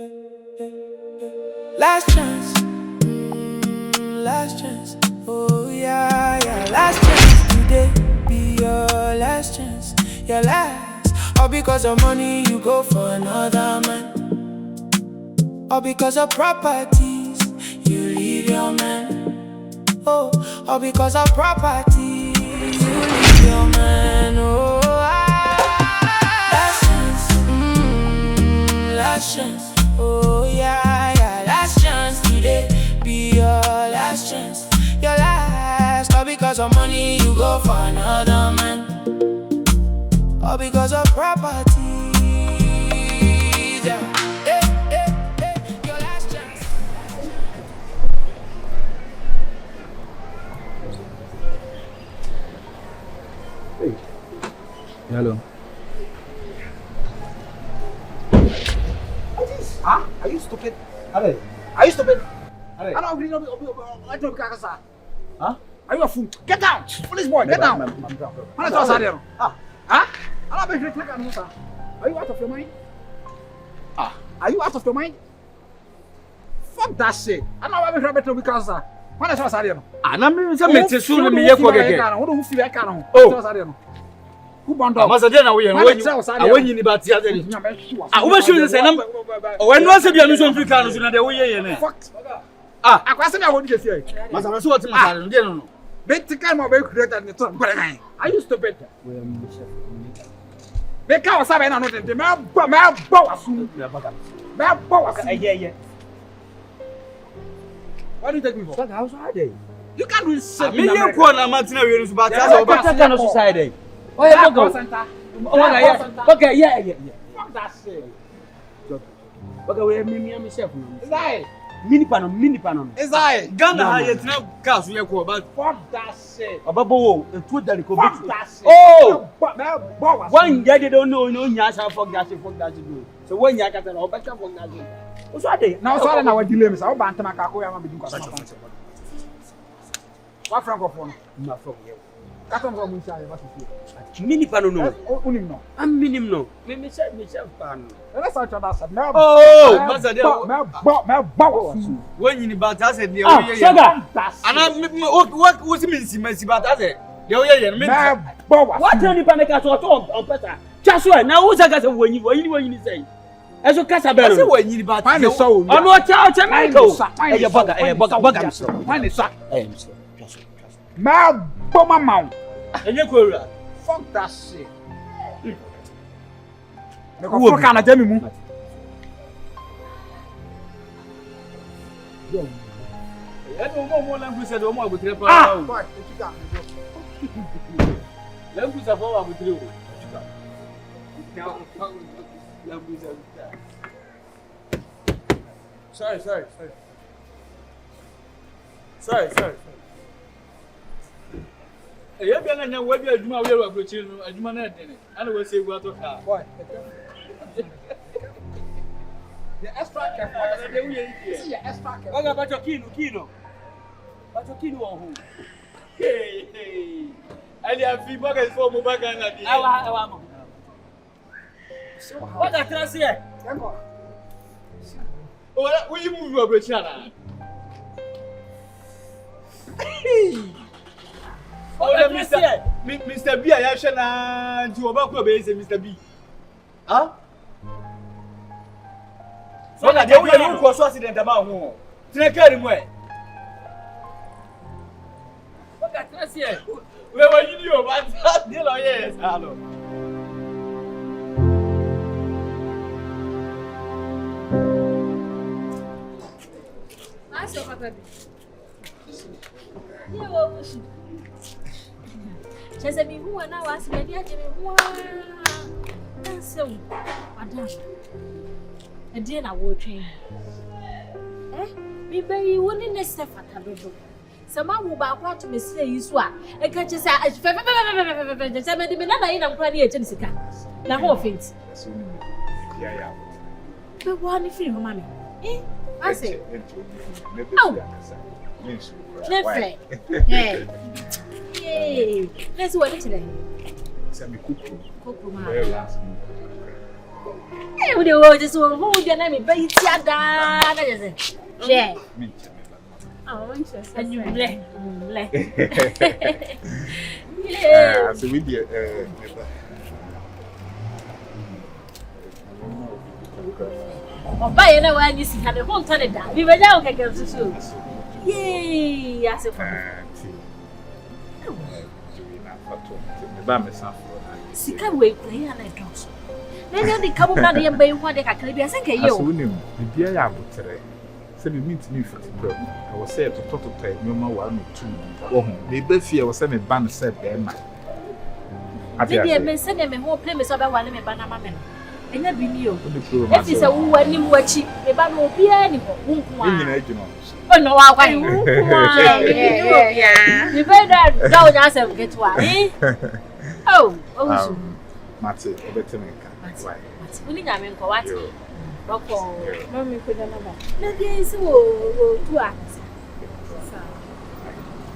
Last chance, last chance. Oh yeah, yeah. Last chance today be your last chance, your last. All because of money you go for another man. All because of properties you leave your man. Oh, all because of properties you leave your man. Oh, last chance, last chance. Oh yeah, yeah. Last chance today be your last chance, your last. All because of money you go for another man. All because of properties. Yeah. Your last chance. Hey. Hello. Huh? Are you stupid? Are you stupid? I don't agree. I don't care. Huh? Are you a fool? Get down! Police boy, get down! Are you out of your mind? Are you out of your mind? Fuck that shit. I know I'm better because when I saw Sariano. I'm not soon me for again. Who bound Mazadena, we are when you about the other. I was sure the same number. When was the Yanusan Africans in the way? fuck. I question I want to say. Mazan, Bet the kind of created the top. Are you stupid? They can't say I know the man. What do you take me for? How are they? You can't do I mean, you're poor, I'm not in but that's society. Oh, yeah, go. Okay, yeah. Fuck that shit. Okay, we have me myself. Is that Mini panel. Is that Ghana, I now cast we are about fuck that shit. Ababo, and two that Fuck that shit. Oh, one guy they don't know, Yasha for that. So when you got an better for that. What's what they now? Sorry, now what dilemmas? I'll ban Tamako. I'm a big what francophone? not from you. Caton from inside. Mini panel, no. No. I'm minimum. Let me say myself pan. Let's start on that. When you about us and the what was it means about us? What only panic at all on better? Just now, who's a guy when you say? As a Casabella, when you about find a soul. I'm not out to Michael. Find a bugger. Find a sack. I am so. Bomber mount. And you could fuck that shit. Who can I tell me? I don't know more language at all with your language of all with you. Sorry. You have been a web, you are approaching a human, and will say, what to have. The extra careful. What about your kino? What's your kino on whom? Hey, I have feedback for Mubagana. What I trust here? Will you move your Britannia? Oh, Mr. B, I shall not to Obako base, Mr. B. Huh? So that they will look for accident about who? Take care of me. What I trust here? Where were you about that? Yes, hello. Aso papa bi. Ye wo wusu. Chese mi hu na wasi me dia je mi hu. Dansew. Madam. E die na wo twen. Mi bayi woni ne Stefata bebo. Sama wo ba kwa to me sire yi so a e ka chese fe chese me di me na yi na nkwa ni e che sika. Na ho offense. Yeah. Be wa ni firi ho ma me. I say. Nefe. Yay. Let's wait today. Send me cook. Cook ma. Very last Eh, we dey just who dey na me bayi ti ada na just. Share. Oh, interesting. And you bleh. Yeah. So we dey Oba ye na wa ni sika de ho ntone da. Bi beja o keke susu. Yay, asefo. Sika we play na dos. Na dia di kabu na de bayi ho de kakra bi asen ke yo. So we bibia ya abotere. Se me meet me fit bro. I was say to try me ma 1 or 2. Wo ho. Me be fie wo say me ban say be ma. Bibi me se me ho play me so be wale me ban na ma me. Enya bi mi o. Efi se wo wani mu achi. Me ba no obi ani ho. Wunku a. Nyina adwuma. Oh no wa kwa. Yeah. You better do nya se get wa. Oh, oh. Mate, obete me ka. Why? Uni nya me nko wat. Boko. No me ko na ba. Na dey se wo tu a.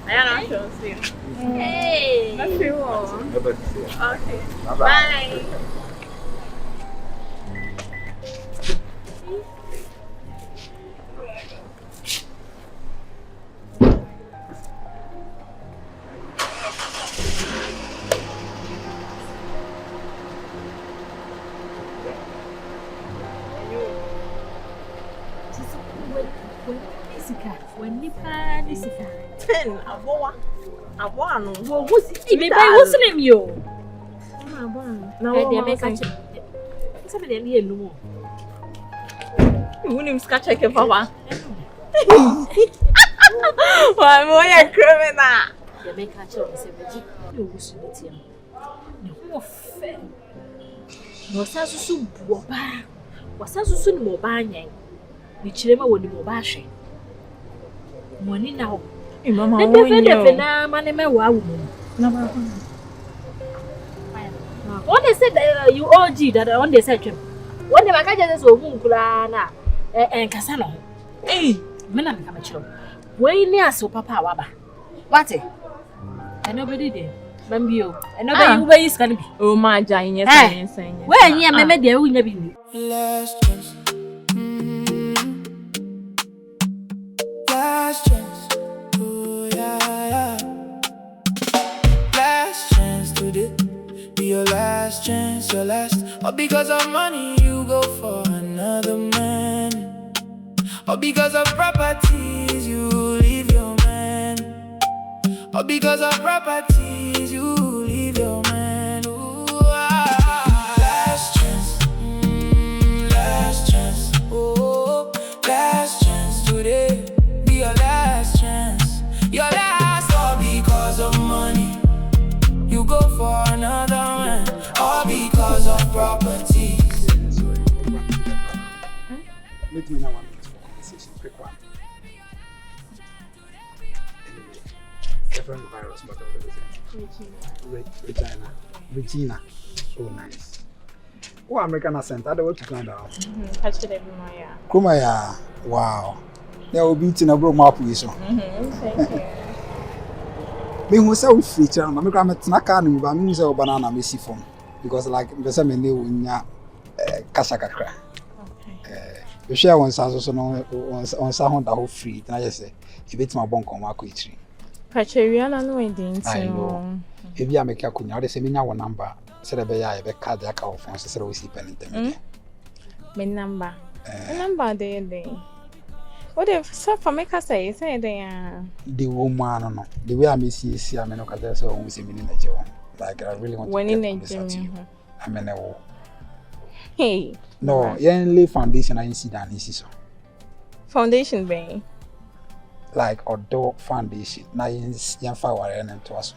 Aya na show see. Hey. Na see wo. Okay. Bye. Aboa no. Wo husi me bai huslim yo. Aboa. Na wo dey make catch. Say me dey ni enu mo. Unim ska check papa. Why mo ya criminal. Dey make catch o say beji. No husi beti am. Ne ho fe. No sa susu buo ba. Wasa susu ni mo ba nyen. Ni chire ma woni mo ba hwe. Money now. Mama, definitely na mane me wa wo. Na ba ko. What they said you OG that on they said him. When they maka just so hu nkura na kasa no. Eh, me na me ka chiro. We ni aso papa wa ba. What? And nobody there. Bambio. And nobody who is can be. Oh my giant yes. Where nya me there hu nya bi ni. Last chance. Last chance. Oh yeah. Last chance today. Be your last chance, your last. Or because of money you go for another man. Or because of properties you leave your man. Or because of properties you leave your man. Ooh, last chance. Last chance. Oh, last chance today. Be your last chance. Your last, all because of money you go for another man. All because of properties. Let me know 1 minute for conversation. Quick one. Different virus, but Regina. Oh, nice. Oh, American accent. I don't want to go down. Catch it every morning. Kumaya. Wow. There will be in a bro map with you. Thank you. Me who say we feature, I'm going to snack on but me say banana me see phone because like me say me ne unya kasa kakra. Okay. You share one so no on sa hon da ho free. Na just say e bit my bon come akotri. Pacheria na no ending I know. If you make akunya, they say me nya one number. Say the be ya be card ya ka phone say we see pen intermediate. My number. Number there. What if so for make us say they the woman no. The way I me see I me no ka say we see me na je one. Like I really want when to in get this you. I mean hey. No, yen lay foundation I see that is so. Foundation bay. Like outdoor foundation. Na yen fa ware na to aso.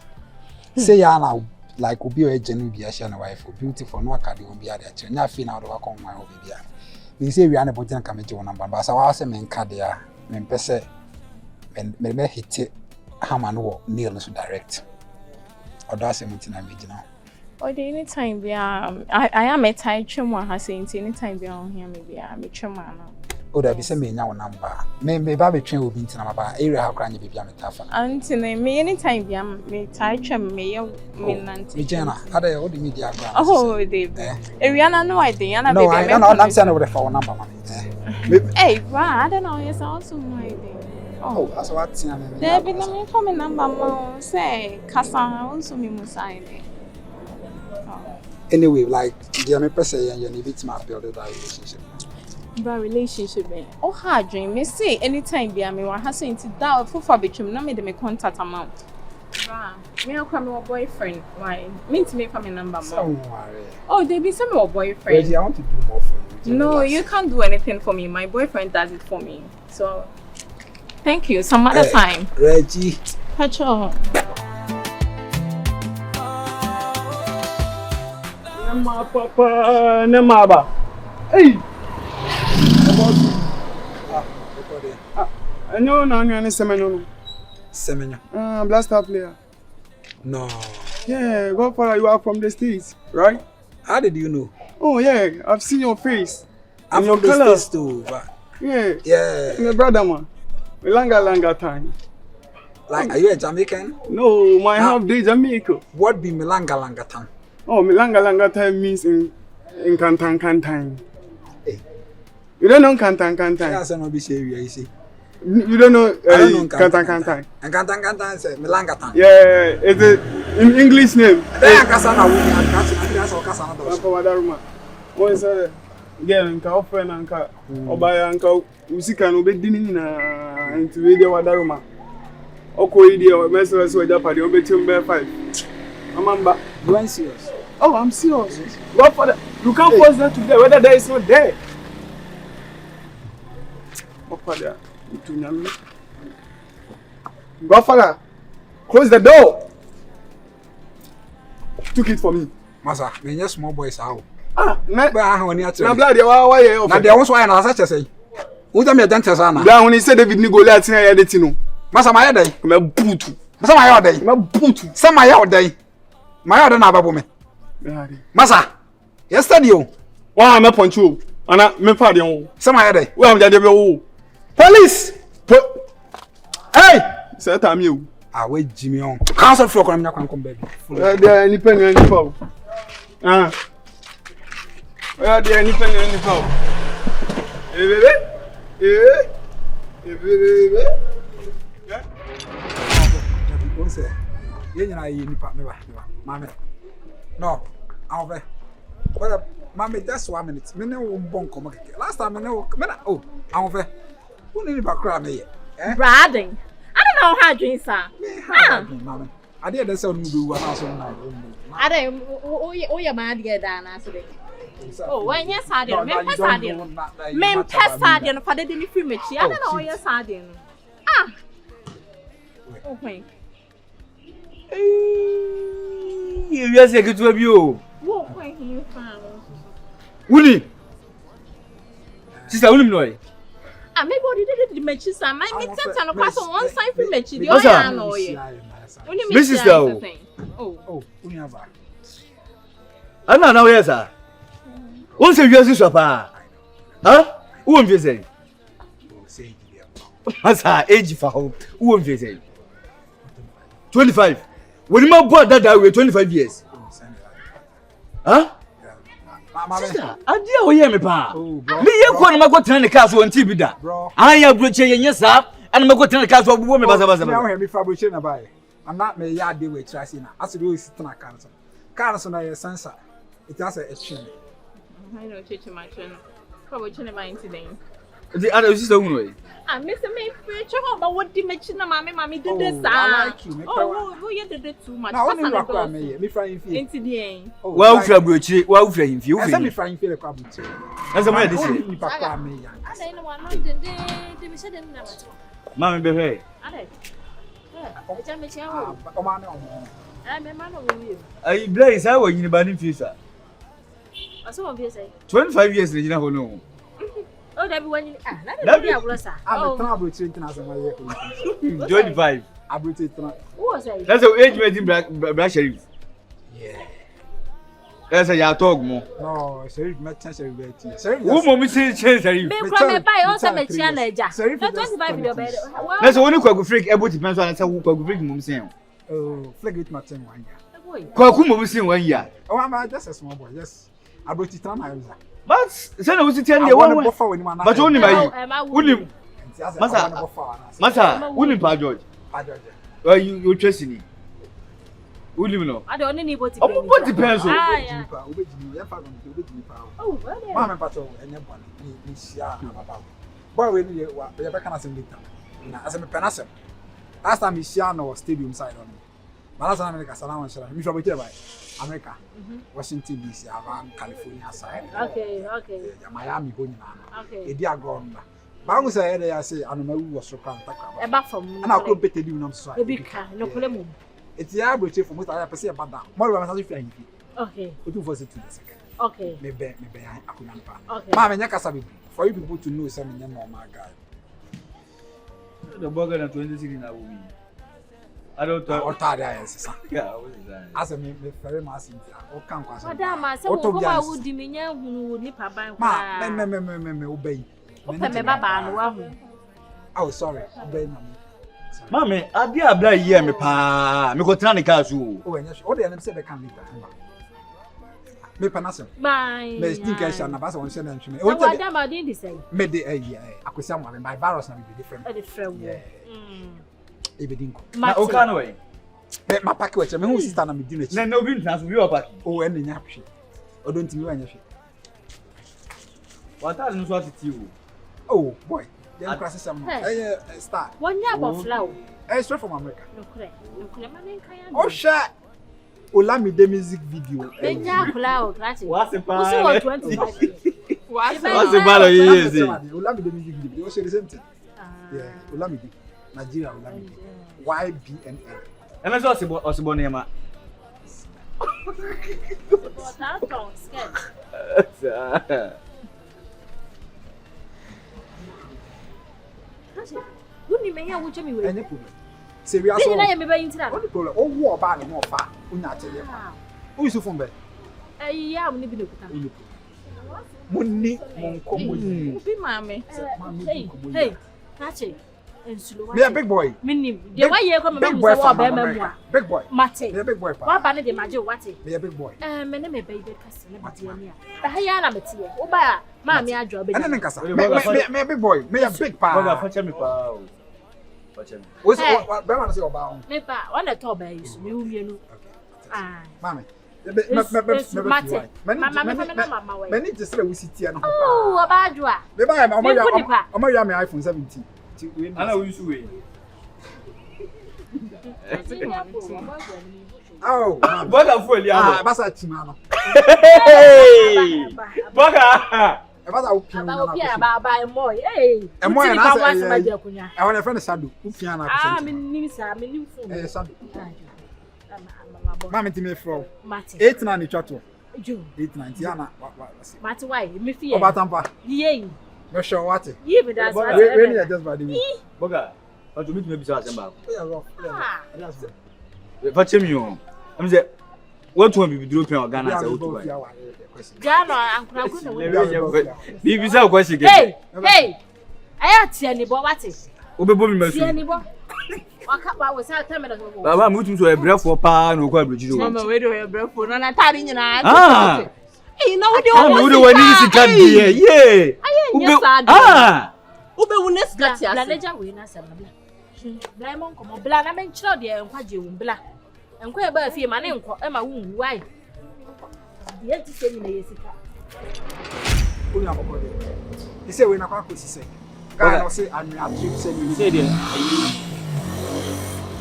Say ya na like obi o ejenu bi a share na wife beautiful no akade obi a dey nya fi na do wa kon wan obi bia. Me say we are na bojan ka meje wona number. But say wa say me nka dey a me pese me hit hammer no nail no so direct. Odo asem ntina meje na. Or the anytime I am a tight chum has saying anytime be on here maybe I'm a chum. Oh, there be some me now number. Me baby train will be in Namaba. Area how can you be a tough? Auntie, me anytime be me touch me nanti. Mijana, other old media. Oh, David. Ariana, no idea. No, I'm saying over the phone number, money. Hey, I don't know. It's also my idea. Oh, that's what's in there be no coming number. Say, Casa also me musai. Anyway, like, the me person and you need to build that relationship. But relationship, oh, hard dream. Me say anytime be me want has into that for between no me the me contact amount. Me come my boyfriend. Why? Me to make my number more. Oh, they be some more boyfriend. Reggie, I want to do more for you. No, you can't do anything for me. My boyfriend does it for me. So, thank you. Some other time. Reggie. Pacho. Nama papa, nama ba. Hey. I know now you're Semenyo. Semenyo. Blaster player. No. Yeah, Godfather, you are from the States, right? How did you know? Oh yeah, I've seen your face. I'm your from the color. States too. Yeah. My brother man. Longer time. Like, are you a Jamaican? No, my half day Jamaica. What be Milanga time? Oh, Milanga time means in Kantan. Hey. You don't know Kantan. Yes, I'm not be serious, you see. You don't know Kantan. And Kantan is Milanga time. Yeah, it's an English name. Then Kasana will be What is that? Girl, nka offer na nka obaya nka usika no bedini na into video wadaruma. Okoidi o message so japade obetim be 5. Amamba, you ain't serious. Oh, I'm serious. Godfather, you can't force that to there whether there is not there. Godfather, Godfather, close the door. Took it for me. Masa, me just small boys how. Na blood why na there was why na such say. Who tell me a dentist ana? That when he said David ni Goliath na ya dey no. Masa my day. Me butu. Masa my day. Me butu. Some my day. My day na babo me. Masa. Yesterday o. Wa me punch you. Ana me fa de o. Some my day. We am jade be o. Police. Hey, say time you. Ah, we Jimmy on. Council floor come na come baby. There ni pen ni fa. Ah. Where there ni pen ni fa. Bebe. Bebe. Yeah. What's that? You know you nipa me ba. Mama. No. Over. But mama just 1 minute. Me no bon come keke. Last time me no oh, over. Who need nipa cry me here? Brading. I don't know how dreams are. Mama. I did that sound be one house on I don't oh your man get down as today. Oh, when yes, I didn't. Me pesa sardine for the daily free me. I don't know your sardine. Ah. Okay. You just say good to you. What way you found? Willie. Sister Willie Noy. Ah, maybe what did the matches are my mix and across on one side free match. The other no. This is the oh, I don't know, yes, sir. What's your usual shopper? Huh? Who won't visit? What's her age for who won't visit? 25. When you bought that way 25 years. Huh? I dear, we hear me, pa. Me, you can't go to the castle and Tibida. I am bridging, yes, sir, and I'm going to the castle of women. I'm not me yard deal with Tracina. As to do is sitting at Carson. Carson, I sensor. It has a chin. I know, teaching my channel. Probably channel my incident. The other is the way. I miss a maid for your but what dimension mammy did this? Oh, you did it too much. Now, only rock me, frying into the end. Well, Fabrucci, well, frame you. Let me frying feel a couple. As a man, this is Mammy, behave. I blaze how you about in future. 25 years, you know. Oh, that one. I'm 25. Who was That's the age made in Black Sheriff. Yeah. Esa ya talk mo. No, Sheriff met Sheriff. Sheriff. Wo mo mi say Sheriff. Me kwa me buy o se me chia na eja. Na 25 video be. Na so woni kwagu freak ebo ti penso na say kwagu freak mo mi say. Oh, flag with my 10 1 year. Kwaku mo mi say 1 year. Oh, I'm just a small boy. Yes. I brought it on my user. But say na wo si 10 dey one. But woni mai. Woni Masa, woni pa George. Pa George. You trust ni. Woni no. I don't need boti. Omo boti penso. Obejimi, ya fa no obejimi pa. Oh, well. Ma me pato enye bone ni sia na baba. Boy we ni wa be be kana sem later. Na asem pe na sem. Last time sia no stadium side on. Last time America sana wan shara. Mi sho bote bai. America. Washington DC, around California side. Okay. Miami go nyina. Okay. Edi agonda. Ba ngo say dey say anoma wu wo so kan takra. E ba fam. Ana ko bete di nam so. E bi ka no kole mu. Eti ya broche for most aya pese e bada. Mo ro ma say fi ayi. Okay. O tu for say 2 seconds. Okay. Me be akunya pa. Okay. Ma me nya kasa be. For you people to know say me nya normal guy. The burger na 26 na wo wi. I don't talk. What are they sir? Yeah, what is that? As me very massive. O kan kwa say. Madam, say wo ko ma wo di me nya hunu ni pa ban kwa. Ma me obey. O pe me baba no wa hu. Oh, sorry. Obey na me. Mami, ade abla yi me pa. Me ko tena ne ka so. Oh, enya. O de na say be kan later. Me panasem. Bye. Me think I shall na ba say won share na ntwe me. O wa da ma din di say. Me de akosia mo my virus na be different. Different. Ebedinko. Na o ka no we. Me ma pack we che me hu sister na me di na chi. Na obi ntna so wi o pack. O ene nya hwe. O don't me anya hwe. What no so atiti o. Oh boy. Dem class some. Star. Wonya bofla o. Straight from America. No kure ma nen kan ya. Oh shit. Olamide music video. Benya kula o klase. What's the Who's 25? What's the ball you say? Olamide music video. O say the same thing. Yeah, Olamide. Nigeria Olamide. YBNL. Eme so osibo ne ma. That sounds scared. Wouldn't me here with me with any problem. Serious. You know me by internet. What the problem? Oh, what about the more far? Unya tell you. Who is from there? Yeah, I'm living with Money, monko money. Be mommy. Hey, Nachi. Me a big boy. Minim. The way you come big boy from America. Big boy. Mate. Me a big boy. What banner the majo wati? Me a big boy. Me name baby person. But hey, na meti. Oba, ma me adwo be. Ene nkasa. Me a big boy. Me a big pa. Boga fache me pa o. Fache me. O se be ma say oba on. Me pa, one the top be is me umienu. Ah. Mama. Me need to say we sit here no. Oh, abadwa. Me buy omo ya me iPhone 17. Ana we use we. Oh, boga fu eli amo. Basa chima no. Boga. E basa upia na. Ba moy. Hey. E moy na say. E won e friend Sadu. Upia na. Ah, me nim sa, me nim phone. Sadu. Mama ti me fro. Mate. 8 na ni twato. Ju. 8 na ti ana. Mate why? Me fear. Obatampa. Yey. Me show what? Ye be that's what. We need just body. Boga. O to meet me bisa asemba. Ah. Fache me o. Am say what one be duro pen Ghana say otu ba. Ghana ankura ku na. Bi bisa ko shige. Hey. Aya tie ni bo wate. Obebo mi masu. Tie ni bo. Waka ba we say tell me that. Baba mu tum so e brefo pa na ko abrojiro. Mama we do e brefo no na tari nyina. Ah. Eh na we do o. We wani sika die. Ye. Ube wu nesika ti ase. Bla leja we na se bla. Bla mo nkomo bla na men chiro de enkwaje wu bla. Enkwa e ba fie ma ne nko e ma wu wu wai. Die ti se ni na yesika. Onya boko de. He say we na kwa kosi say. Ka no say anu atrip say ni. Say de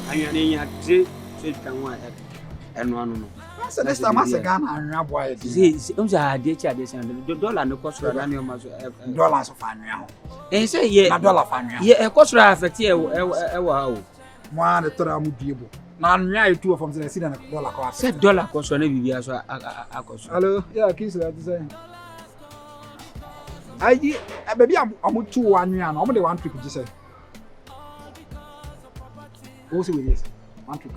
anya ne nya tre so twanwa eno anu no. So this time as Ghana anu aboa ye. See umza ade chi ade say dollar no cost na ne o ma so dollar so fa anu ho. Say ye na dollar fa anu. Ye e cost affect e wa o. Mo an tora mu diebo. Na anu ai two from say na dollar ko. Say dollar cost na bibia so akoso. Hello, yeah, kiss that say. Ayi, baby am two anu an, am dey one trip just say. Who say we yes? One trip.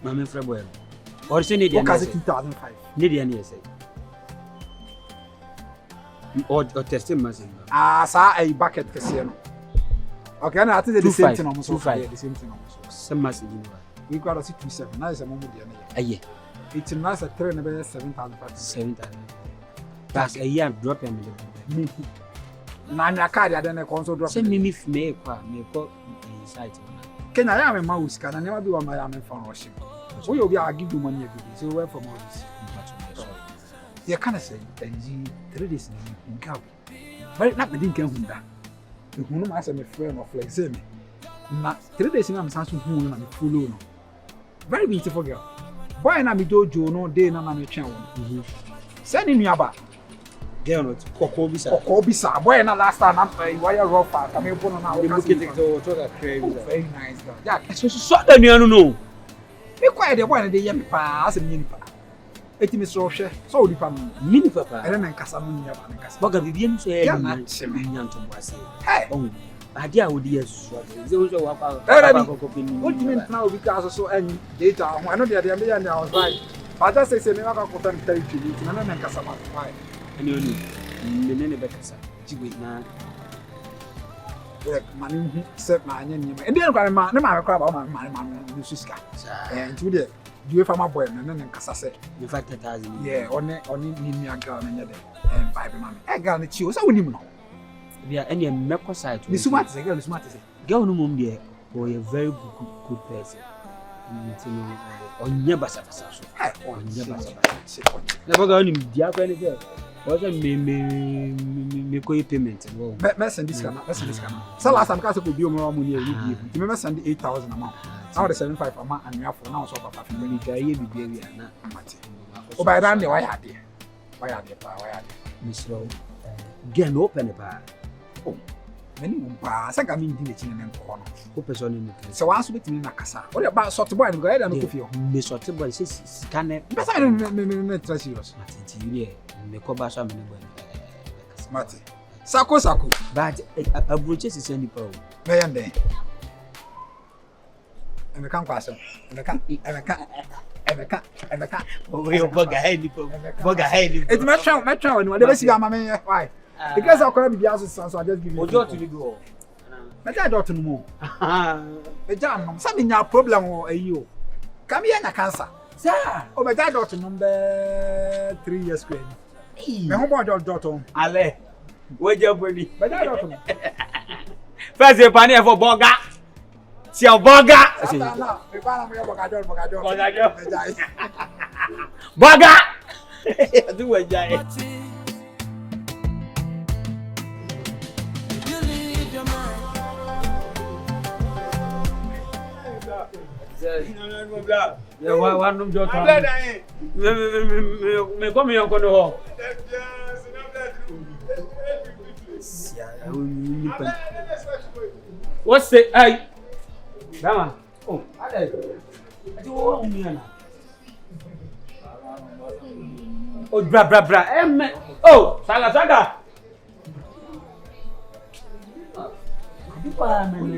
Mama freboy. Or say need 2005. Need any say. Or testing machine. Sa a bucket casino. Okay, and I think the same thing almost. The same thing almost. Some machine. We got a 27. Now is a moment. Aye. It's nice at 3 and 7,000. 7,000. That's a year drop him. Nanya card, I don't console drop. Send me me go inside. Can I have a mouse? Can I never do on my arm for washing? So you'll be, I'll give you money every day. So where from all this? You can't say, and 3 days in cow. But not the didn't come from that. The woman has a friend of like me. Not 3 days in I'm Samsung moon and full. Very beautiful girl. Why not me dojo no day na me twen won. Send me aba. Girl not kokobisa. Kokobisa. Boy na last time I'm wire rough am me put na we look at it to that crave. Very nice girl. Yeah. So da nuanu no. Me kwai de boy na dey yem pa asem nyi pa. Eti me so hwe. So odi pa no. Mini papa. Ere na nkasa no nya ba na nkasa. Boga bibiem so e nya nyanto boase. Hey. Ade a wodi yesu. Ze wo so wa pa. What do you mean now because so any data ho no dey me ya na was right. But just say me aka ko tan territory na na nkasa ma fine. Ani oni. Me ne be kasa. Jigwe na mani hu set na anya ni. Ndi en kwa ma ne ma kwa ba ma no suska. Nti de duwe fama boy na ne nkasa se. The fact that yeah, oni ni mi aga na nya de. Vibe ma me. E ga na chi o sa woni mu no. Bia any meko side. The smart say girl smart say. Girl no mum there or a very good person. Onye basa basa so. Onye basa basa. Never go ni dia kwa ni girl. What me ko payment wo. Me send this kana, So last time ka se ko bi o mo money e bi. Ti me send 8,000 amount. Now the 75 amount and you for now so papa fi me ga ye bi wi na amate. O ba dan de why ade. Why ade pa, why ade. Misro. Get open pa. Oh. Many ba sa ga mi ndi na chi ne nko no. O person ni. So wan so betimi na kasa. O de ba sort boy no ga ya na ko fi o. Me sort boy say scan. Be sa me trust serious. Matiti you me ko ba so me boy. Mate. Sako. But abroche se send pa o. Me yande. Me kan kwaso. Me kan. We boga head po. Boga head. It me try no. They be see am me why? Because I couldn't be asked so I just give you. Ojo to go. Me ja dot no mo. Me ja no. Some nya problem o ayi o. Come here na cancer. Sir. O me ja dot no be 3 years ago. Me ho bo dot on. Ale. We je boni. Me ja dot no. First e pani e for boga. Si o boga. Na, me para me boga jor. Boga. Do we jai. Yeah, one room job. Me come here on the What's the hey? Dama. Oh, ade. Ati wo umi ana. Oh, bra. Oh, saga.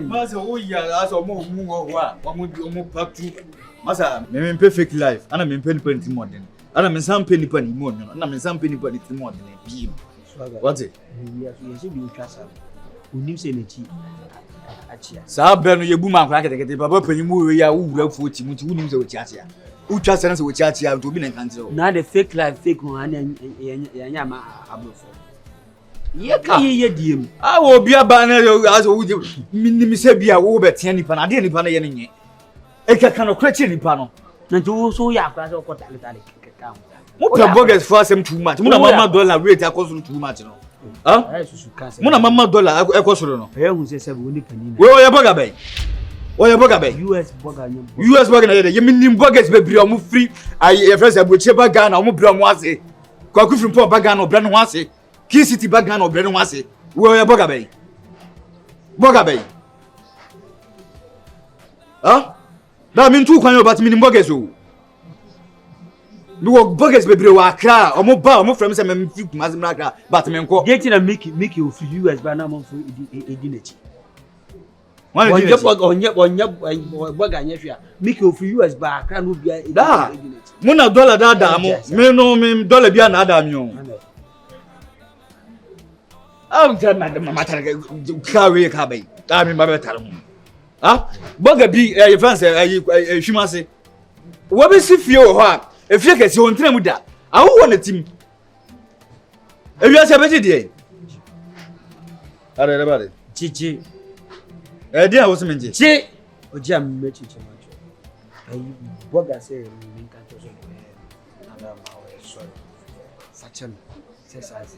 Masa uya aso mo wa mo patu masa me perfect life ana me pen ti modern ana me sam pen ni mo no ana me sam pen ni ti modern bi what it you should be trust unim se na chi achia sa be no yebu man kwa kete papa panyi mu we ya wura fu ti mu ti unim se wo chiachia u trust na se wo chiachia to bi na kanze na the fake life fake one ya nya ma abrofo ye diem wo bia ba na aso wo minimi se bia wo betia nipa na de nipa na ye nye e kaka no kra chi nipa no na nti wo so ya akwa so kota letale kaka mo pe bogus for asem too much mo na mama dollar rate akosuru too much no mo na mama dollar ekosuru no e hu se wo nipa ni we o ye boga bay US boga nyem US boga na ye minim bogus be bri o mo free ai e fresh abochie baga na o mo bri o mo ase kwa kufrim po baga na o bri no ase Key City background of Brennan was it. Where are Boga Bay? Huh? That mean 2 kind about minimum bogus. No bogus baby wa cry or more from some Mazimaka, but men call getting a make you for US by now for edinity. onye burger nya hwia make of US ba akra no bia da mo na dollar da mo me no me dollar bia na da mi o madam matter carry ka bai da mi ba better mo burger bi France hwimase wo be si fie wo ho a efie kese won tena mu da awo na tim ewia se be de are bare chichi dia wo se menje chi oji am me chichi macho burger say mi kan to so na ma we so fachem se sa isi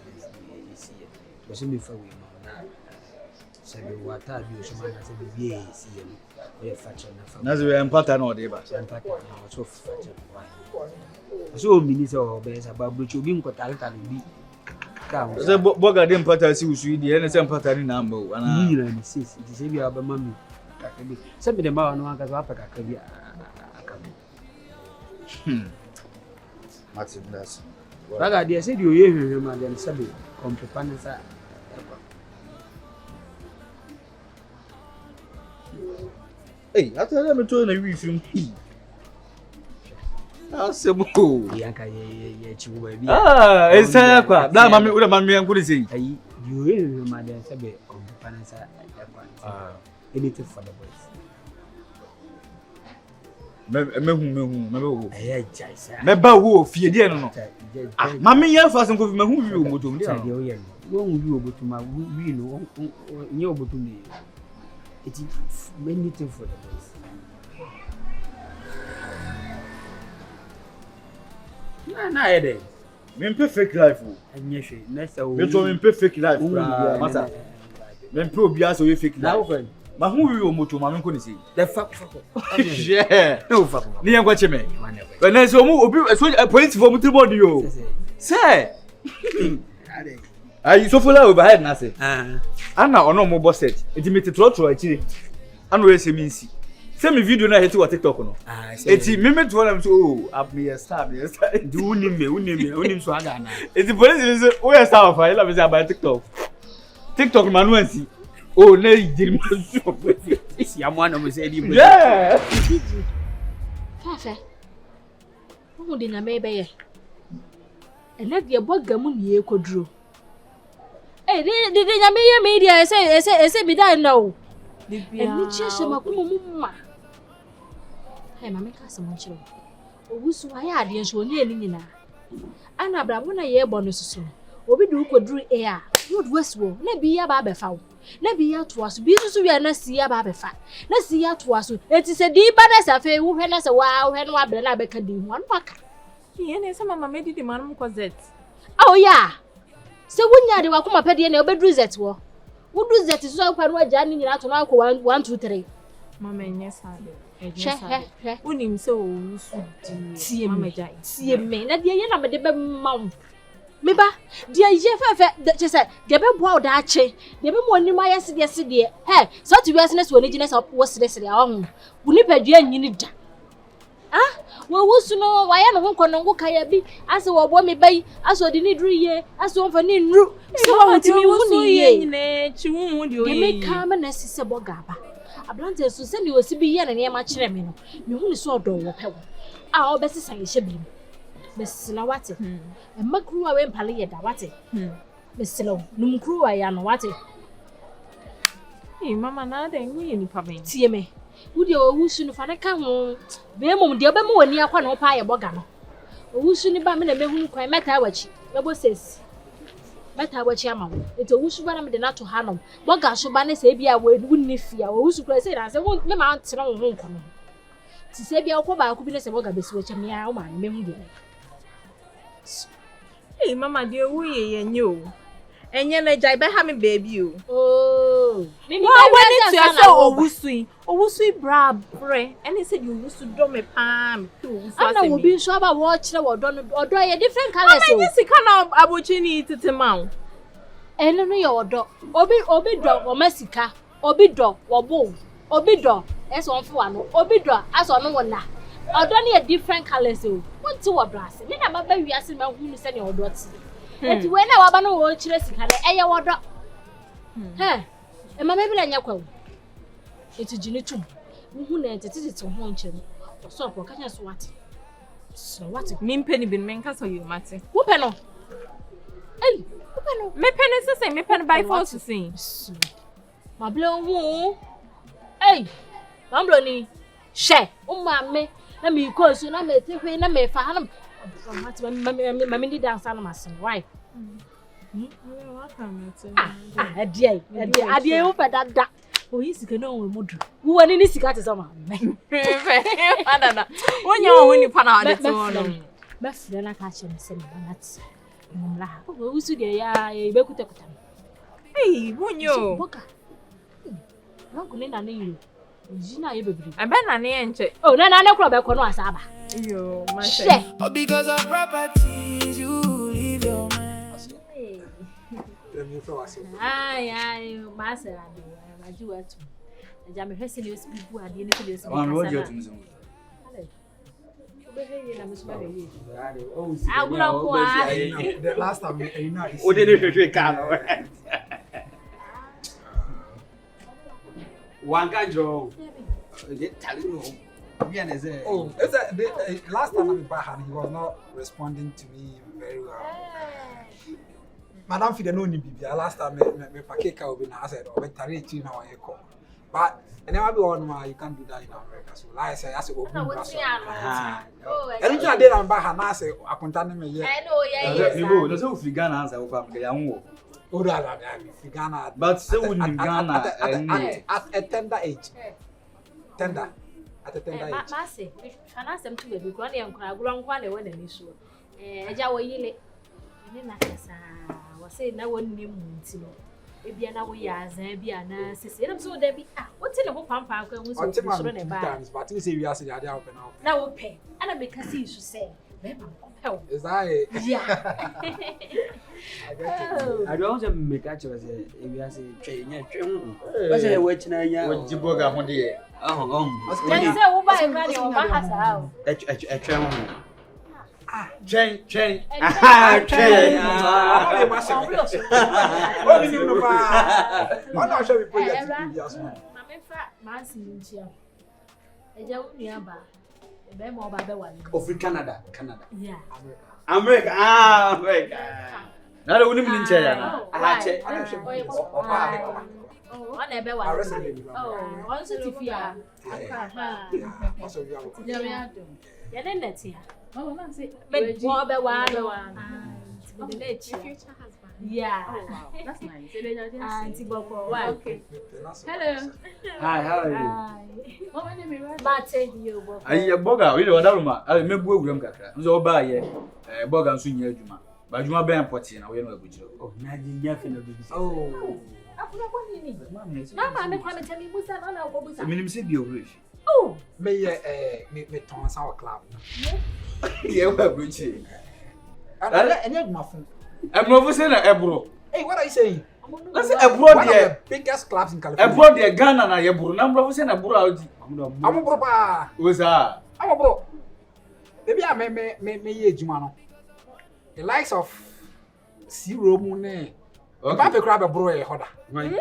to se mi fa we ma na se be wata bi o so ma na se be bi isi ye no we fachem na fa na se we empata na o de ba empata na so fachem so mi ni se o be sa ba brochi obi nkotale bi se boga dem pata si usu idi ene se pata ni na mbo ana ni ni sis di se bia ba mami akabi se be dem ba no anga so apaka akabi akabi Martin bless raga dia se di oye hwehwe ma dem se be kompepa ne sa atara me to na wi film asemo yanka ye chiwo ba bi esa kwa da mami ura mami yan kudi sei ayi yoye ma dem se be kompepa ne sa anything for the boys mehu ayi jaisa me ba wo fie die no mami yan fa sen ko fi mehu wi o motom dia de o ye no won wi obotuma wi no nye obotum ni it is anything for the boys na ede me perfect life o anye hwe na sa o me to me perfect life masa me pro bia so we fake life ma hu wi o motom mami ko ni sei the fuck yeah no fuck ni yan kwa cheme na so mu obi so police for mutribo di yo say ayi so fola overhead na say ana ono mo boss set intimate trotro akire ana we se minsi se mi video na heti wa TikTok no eti me to na so up me star di unim so aga na eti police say we star of file be say about TikTok manu ansi na yiri mo so isi amwana mo say di yeah fafa wo de na me be ye ene de boga mu ne ekoduro de nyame ye media ese bidai na o eni chiese makumo mumma mama ka se mo chiro owusu aya ade nso ne eni nyina ana bra mo na ye bo no susu obi de ukoduru a road westwo na bi ya ba befa wo na bi ya to aso bi susu wi na si ya ba befa na si ya to aso eti se di ba na safe wo hwe na se wa hwe no abra na beka di ho anu aka ye ne se mama medi di manum ko zet oh yeah se wunya de wakoma pede na obedru zet wo wudu zet so kwa no aja ni nyina to na akọ 1 2 3 mama enye sade unim se o wusu di mama jai tie me na de ye na me de be mawo me ba de ye fefe je se de be boa oda ache de be mo ni ma yesi de so to wiase na so ni gine so wo sire aho wuni padua nyini da wo wusu no wa ya no ho kono ngo kaya bi ase wo bo me bai aso de ni duru ye aso mfa ni nru se wo timi wu ni ye nyine chi wu di o ye me ka ma na sise boga ba ablante so se ni osi bi ye na ne ma kire me no me hu ni so odo wo pe wo obesisa ye hye bi mesila wate makru a we mpale ye da wate mesila numkru a ya no wate mama na da nyi ni pa ben tie me wudi owusu no fa ne ka ho be mom de oba mu wani akwa no pa ye boga no owusu ni ba me na mehunu kwan meta awachi mebo sesi meta awachi ama wo eto owusu ba na me de na to hanom boga so ba ne se bia wo ni fia owusu kra se na se me ma ntira wo ho nkono ti se bia ko ba ko bi ne se boga besi wo chame ya wo ma ne mehu de mama de wo ye nyo enye na jai be ha me baby oh mimi ba wani ti ase owusu bra bre eni se you owusu do me pam to owusu ase ana wo bi so aba wo kire wo do no odo ye different colors o mama sika na abochi ni titema eno no ye odo obi do o masika obi do wo bo obi do eso onfo wa no obi do aso no wona odo ni ye different colors o wonti wo do ase me na baba wiase ma hu ni se ne odo ti eti we na waba no wo kire sika le eye wodo mama bi la nya kwa It's a genitum. Who named it is a honchum. So, for catching us what? So, what? Mean penny been men castle you, Matty. Who penno? Hey, me penny is the same, me penny by force to sing. My blow woo. Hey, I'm blowing. Share, oh, mammy. Let me call soon. I may take away, I may find them. Mammy dance on my son. Why? Ah, dear, I dear, open that. Oh, he's going on with Mudru. Who are in this cat is on my man. When you're winning Panama, Best then I catch him, send nuts. Who's the Bekuta? Hey, when you Boka. No, couldn't I know you? I bet I ain't. Oh, no, no, club. I can't Saba. You, my share. Because of properties, you leave your man. Aye, Master. I do it. And I'm a hesitant people are the initial. The last time you know, what did you can? One guy Joe. Oh, is that the last time I met him, he was not responding to me very well. Madam Fide no ni bibia last time me pakeka obi na said o betare chi na wa yeko. But and then you can't do that in America. So like I say open pass. Oh, and you dey na ba na say akunta ne me ye. I know, yeah. You no say we Ghana answer kwa me ya nwo. Oh, that Ghana. But say we in Ghana at a tender age. Tender. At a tender age. Masi, can ask them to be because they am kwan kwan when any so. Eja wo yile. Ene na kasa. Was say na won nim ntino. Ebia na wo ya azan bia na sese. Dem so da bi what in the ho pampa kwa hu so so na ba. But you say we are say they open now. Na wo pe. Ana me kasi you say. Is that yeah. I don't want to make a choice. If you say, what's a witch now? What you boga ho de? Can say who buy money or buy house how? A train. Chain. chain. Of Canada. Yeah. America. Now the women in China. Oh, on a better oh, on Sophia. Yeah, then that's here. Oh, that's it. But more about one. Future husband. Yeah. Oh, wow. That's nice. Auntie Boko. Okay. Hello. Hi, how are you? What name is Martin? You Boko. Aye, boga. We don't know. I me bu egwuram kakra. Nzo oba ye. Boga nso nya adwuma. Ba adwuma ben poti na we no agujiro. Oh, na nya fe no bibi. Oh. Afuna kwa nini? Na ma me kwa me tell musa na na obusa. Minim se bi owre. Oh. Me me ton sa club. Yeah, we agujiro. And you my phone. Emro say na ebro. Hey, what are you saying? Let's say abroad there. Biggest clubs in California. Abroad there, Ghana na yebro. Na mbro say na bro audi. I'm bro pa. We say. I'm bro. Baby, I me ye juma no. The likes of Zero Moon. Papa crab a bro e hoda.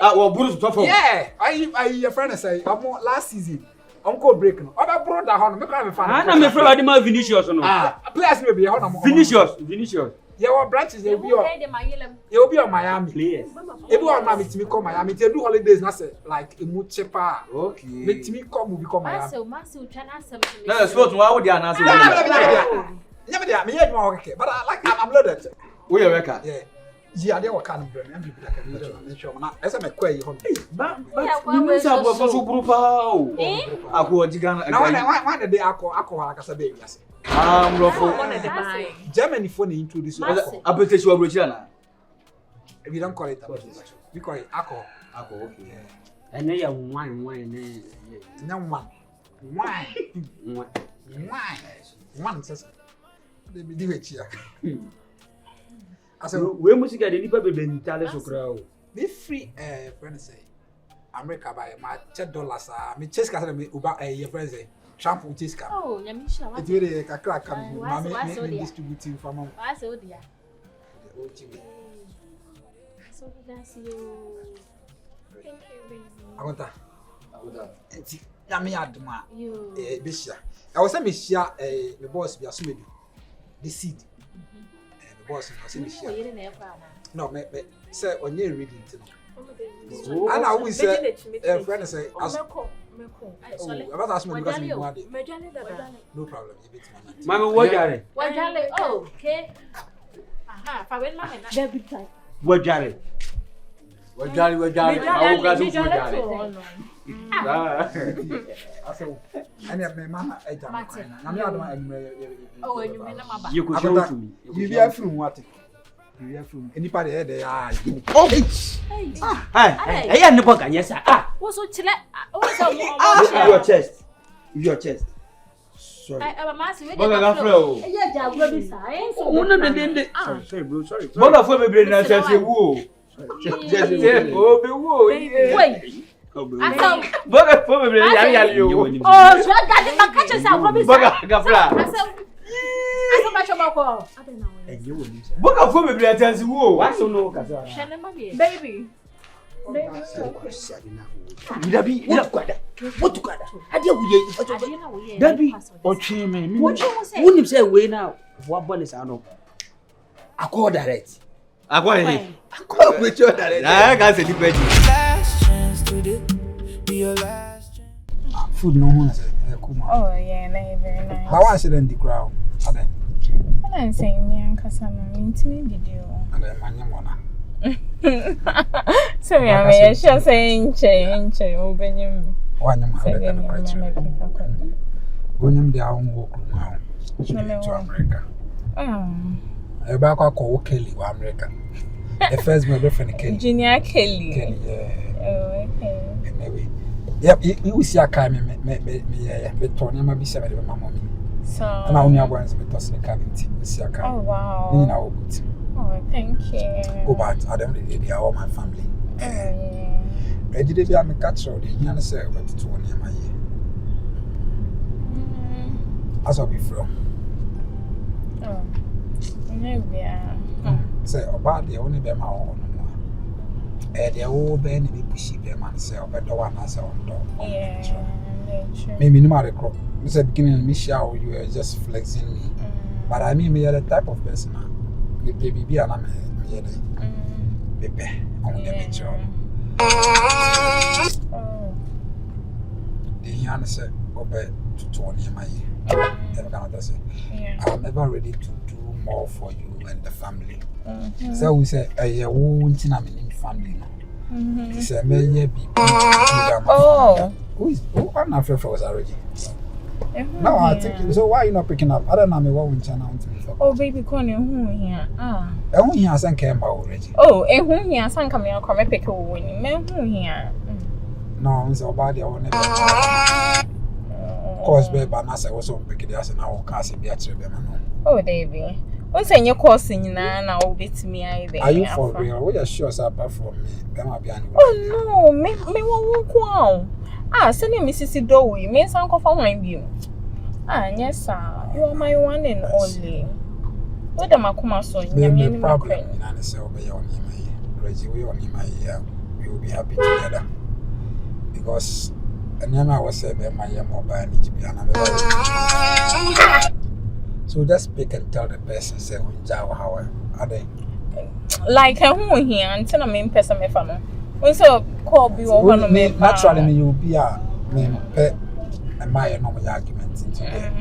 Ah, we bro to for. Yeah, I your friend say last season. Uncle break no. Oba bro da hono. Me crab me fan. Na me friend Adima Vinicius no. Players no be hono. Vinicius. Your branches they be on Miami. Players. Ebi on Miami to me come Miami. They do holidays na say like a much cheaper. Okay. Me to me come we come Miami. Maso tryna something. No, sport wa wo dia na say. Never there. Me hear my okay, but I'm loaded. We are worker. Yeah. Yeah, they were kind of brand. I'm people like a make sure na. Esa me kwai ho. But you say abo so buru pa o. Akwo jigana. Na why the day akọ wala kasa be wiase. Mrofo. Germany phone introduce you. Application wa brochi na. We don't call it application. We call it alcohol. Alcohol, okay. And then you wine. No wine says they be do it here. I said we must get the people be ntale so kra o. Be free friend say America buy my $10 me chase ka say me uba your friend say Trump will chase ka. Oh, nyamisha. It really kakra come me distributing from am. Why so dia? The OTV. So that's you. Thank you, baby. Agonta. Yami adma. Bishia. I was a Mishia, the boss be assuming the seed. The boss was a Mishia. No, say, when you're reading to me. And I always say, a friend say, about us, no problem. Mamma, what are it? Oh, okay. Aha, if I went my debit time. What Jolly? What Jolly, what Jolly? I will go to Jolly. And if my mamma, Oh, you mean you could show to me. You be a from what? You are from anybody here, they are. Oh, hey, I am the book, yes, what's so chill? Your chest. Your chest. Sorry. I'm a massive. Sorry, bro. Sorry. Boga for me, Brenda says, woo. Oh, be woo. Wait. Boga for me, Brenda. Oh, so I got the catches out. Boga, Gafla. Boga for me, Brenda says, woo. I don't know. Baby. Dabi, what to gather? How do you Dabi, or chairman? Wouldn't say way now. What bonus I know? I call direct. I call with your direct. I can't say the bed. Last chance today, be your last chance. Food no one say. Oh yeah, very nice. How I said in the crowd. I'm saying me and Kasama intimate video. And then my mona. Sorry, I mean, she's saying change. Open One of my William, they are on walk now to America. A back call Kelly, America. The first my friend Kelly. Junior Kelly. Oh, okay. Anyway, yep, you see a kind of me, Tony, maybe 7 of my mommy. So, and I only have one tossing the cabin. Oh, wow. Oh, thank you. Oh, but I don't really they are all my family. Ready to be a catcher, the young sir, but to one year my year. As I'll be from. Oh, maybe. Say, about the only be my own. The old Ben be pushy them and say, but the one as our dog. Yeah, maybe no matter crop. Mr. Beginning of Michelle, you were just flexing me. But I mean, me are the type of person. Baby, be an baby, on the picture. The young said, Obey to 20 my year. I'm never ready to do more for you and the family. So we say, I won't in a family. He said, may ye be. Oh, who is I'm not afraid for us already. No, I think so. Why are you not picking up? I don't know me what we channel to me. Oh, baby, Connie, who here? Who here hasn't came already? Oh, and who here hasn't come here? Come and pick a winning man who here. No, it's about the only. Course, baby, and I was on picking us and our cars in the actual. Oh, Davy. What's in your course in now? Will be to me either. Are you for real? We are sure apart from me. Oh, no, me won't go. Send him Mrs. Dowie, me some for my view. Yes, sir, you are my one and only. What am I come so? No problem. And so be on him. Reggie, we on him. We will be happy together because I was saying my mobile need to be another. So just pick and tell the person say how are they? Like who here until I'm in person, my family. We so call be one of me. Naturally, you will be a pet and my normal argument into there.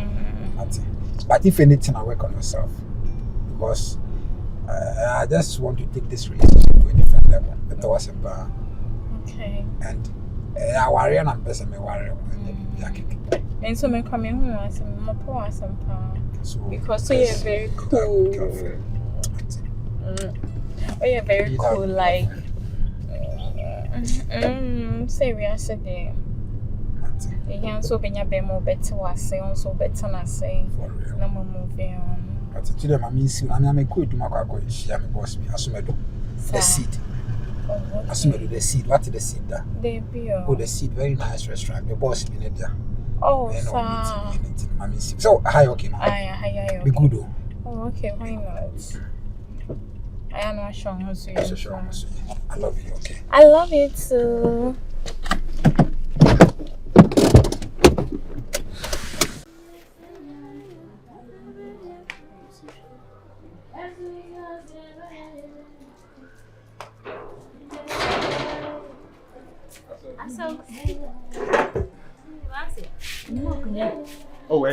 But if anything, I work on yourself because I just want to take this relationship to a different level. But I wasn't bad. Okay. And I worry and I'm person, I worry. And so, me coming home, I said, my poor some because so you're very cool. Oh, you're very cool, like. Serious today. You can so be more better was say on so better na say. No more moving on. But today my miss you. I'm good to my go share me boss me. Asumedo. The seed. Asumedo the seed. What is the seed there? The beer. Oh, the seed. Very nice restaurant. The boss be there. Oh, sir. My miss you. So hi, okay, man. Hi. Be good. Oh, okay. Why not? I am not sure how to I love you, okay? I love you too. Oh,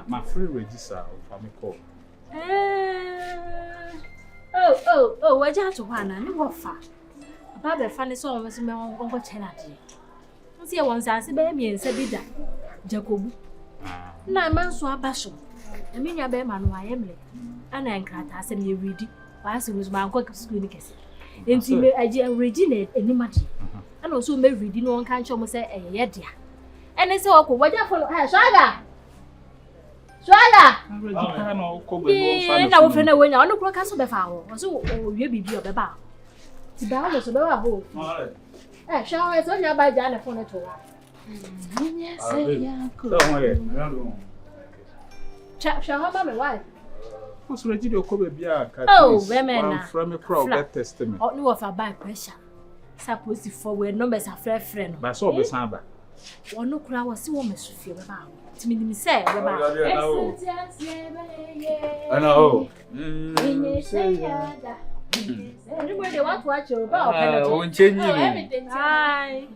my friend register for me call. Oh, where you to one and what far? About the funny song was my uncle Chenati. See, once I see baby and said that Jacob. Now, man, so a basho. I mean, your bear man, why Emily. And I can't ask him you read it. Whilst it was my uncle screen case. And see, I originate any matter. And also, may reading one can't show me say a yet. And I saw what you follow her, Swagger. Swagger! Now, friend, when I look like a super foul, so you be your baba. The bow was about home. Shall I saw you by Jana for a tour? Yes, shall I have my wife? Who's ready to come here? Oh, women from a crowd that testament. Or no of a bad pressure. Suppose if for numbers are fair friend. But so be samba. Or no crowd was so much to feel about. To me, say about. I know. Everybody want to watch your about. Everything. Hi.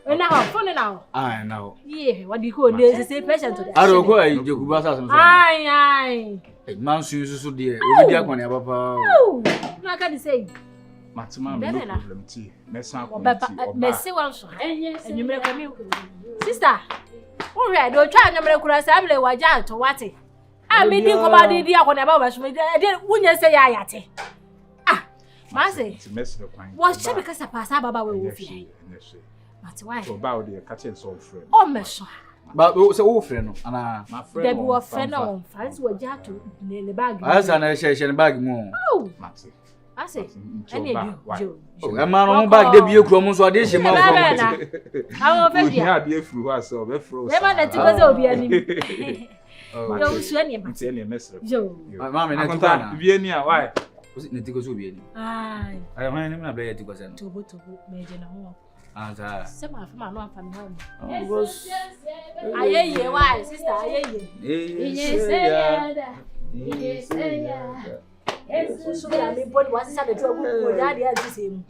Now, funny now. I know. Yeah, what do you call this? Say patient to that. I don't go. You go back some. Aye. Man, so dear. We be akwane papa. Oh, no can say. Matima, no problem. Tea. Messa. Messi one so. And you make me. Sister. All right, don't try to make us able to watch out to what it. I mean, think about the idea when about us. I didn't wouldn't say I at it. Ah, Massey. Was she because I pass up about with you? But why? About the catching so friend. Oh, Miss. But we say old friend, and my friend. They were friend on friends were just to the bag. As an association bag more. Oh, Maxie. I say, I need you. A man on back the view chromos or this. I'm over here. Dear through us or through. Never let you go be any. Don't see any mess. Joe, my mamma, and I Vienna, why? Was it Netico Subian? Aye, I am not ready to go to Major. Some of my non from home. I hear you, why, sister? I hear you. Yes, so I mean, what was it? Good daddy had to see him.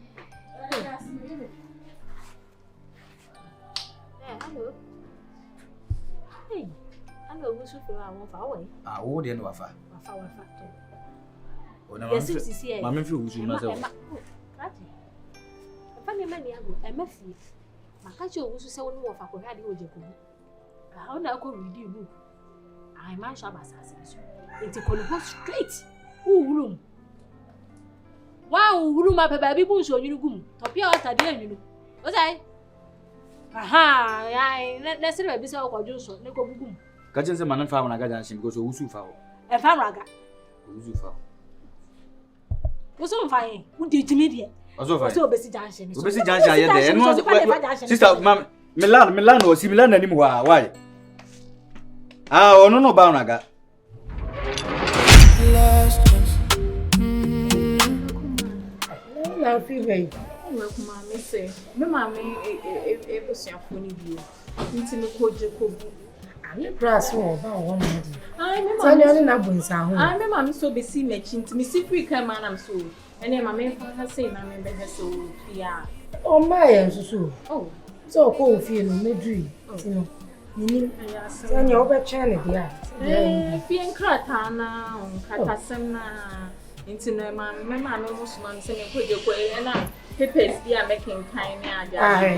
Hello. Hey, hello, we should go away. I wouldn't offer. Yes, it's here. Mamma, you should not. Funny money, I must see. My catcher was so no of a cohadi with Jacob. How now could read you? I might shop assassin. It's a color straight. Room. Wow, room up a baby bush or you go. Topia after the you know. Was I? Aha, I let's say a bit of Johnson, Nico Boom. Catching the man and farm and I got because of Usu foul. A farraga. Usu foul. Was on fire. Who did to me? So Bessie Junction. Bessie Junction, yes, sister, Mam Milan or Similan anymore. Why? Ah, oh, no, Baunaga. Now, Phoebe, Mammy say, Mammy, it was your funny view. Until you called Jacob. I'm the brass one about 1 minute. I'm Mammy so busy matching to me. See, we come on, I'm so. And then my main father saying, I'm in bed, so, yeah. Oh, my, so. Oh, so cold feeling, no dream. You know, and you're over China, dear. Being Cratana, Catasana, into my mamma, most man saying, put your way and I. Papers, they are making kind.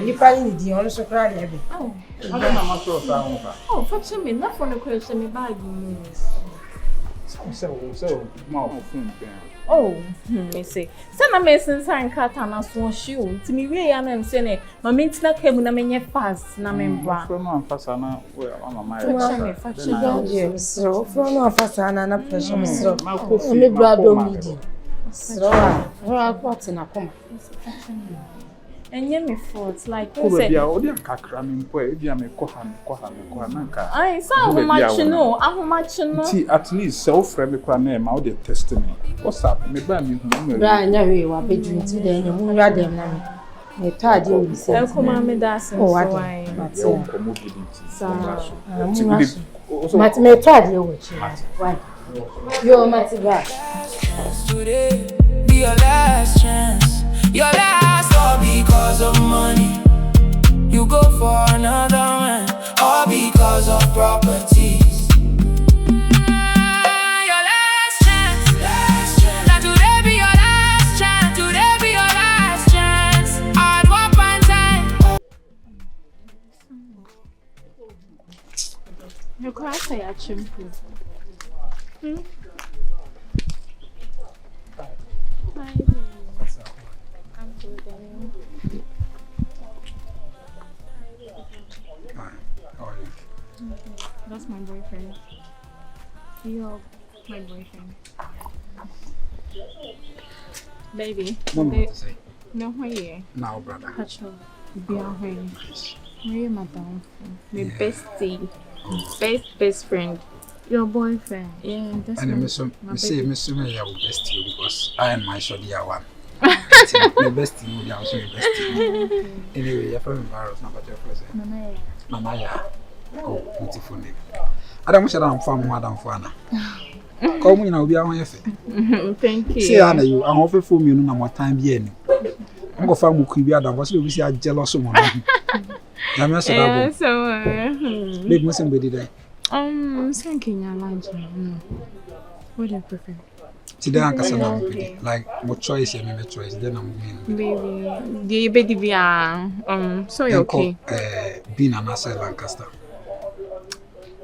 You find the honest of cry. Oh, for me, not for the question me bag. So, more. Oh, me say. Send a mason sign cut on us one shoe. To me, we are and saying, my mates not came when I mean fast. Namen from one Fasana, where on my so from one Fasana and a pressure, so my brother medium. So, I got in a comb. And yet, me faults like you said, you're cramming poet, you may Kohan. I saw how much you know, how much you know. At least so friendly name out the testimony. What's up? Me buy me. Right now, we were bedroom today, and you won't read them now. You tired, you will say, come on, me that's why. But me tired, you watch. Why? You're my Today be your last chance. properties. You cry for your chimpu. Hi, I'm good. Hi, how are you? That's my boyfriend. You're my boyfriend. Baby. No more to say. No, why you? Now, brother. Pacho, be our way. Where you, madam? My Yeah. bestie. Best friend. Your boyfriend. Yeah, that's And my, Miss my say, baby. Miss Sumay, your bestie, because I and my shoddy are one. My bestie, you also your bestie. Anyway, your friend virus, not your present. Mamaya. Oh, beautiful name. I don't wish I'm from Madame Fana. Come in, I'll be on your face. Thank you. Say, Anna, you are often for me no more time bien. I'm going to find Mukibia that was really jealous of one. I'm so big Muslim baby there. Thinking your lunch. What do you prefer? Today, I'm going like what choice you make choice, then I'm going. Baby, the baby, so you're okay. Being an asset Lancaster.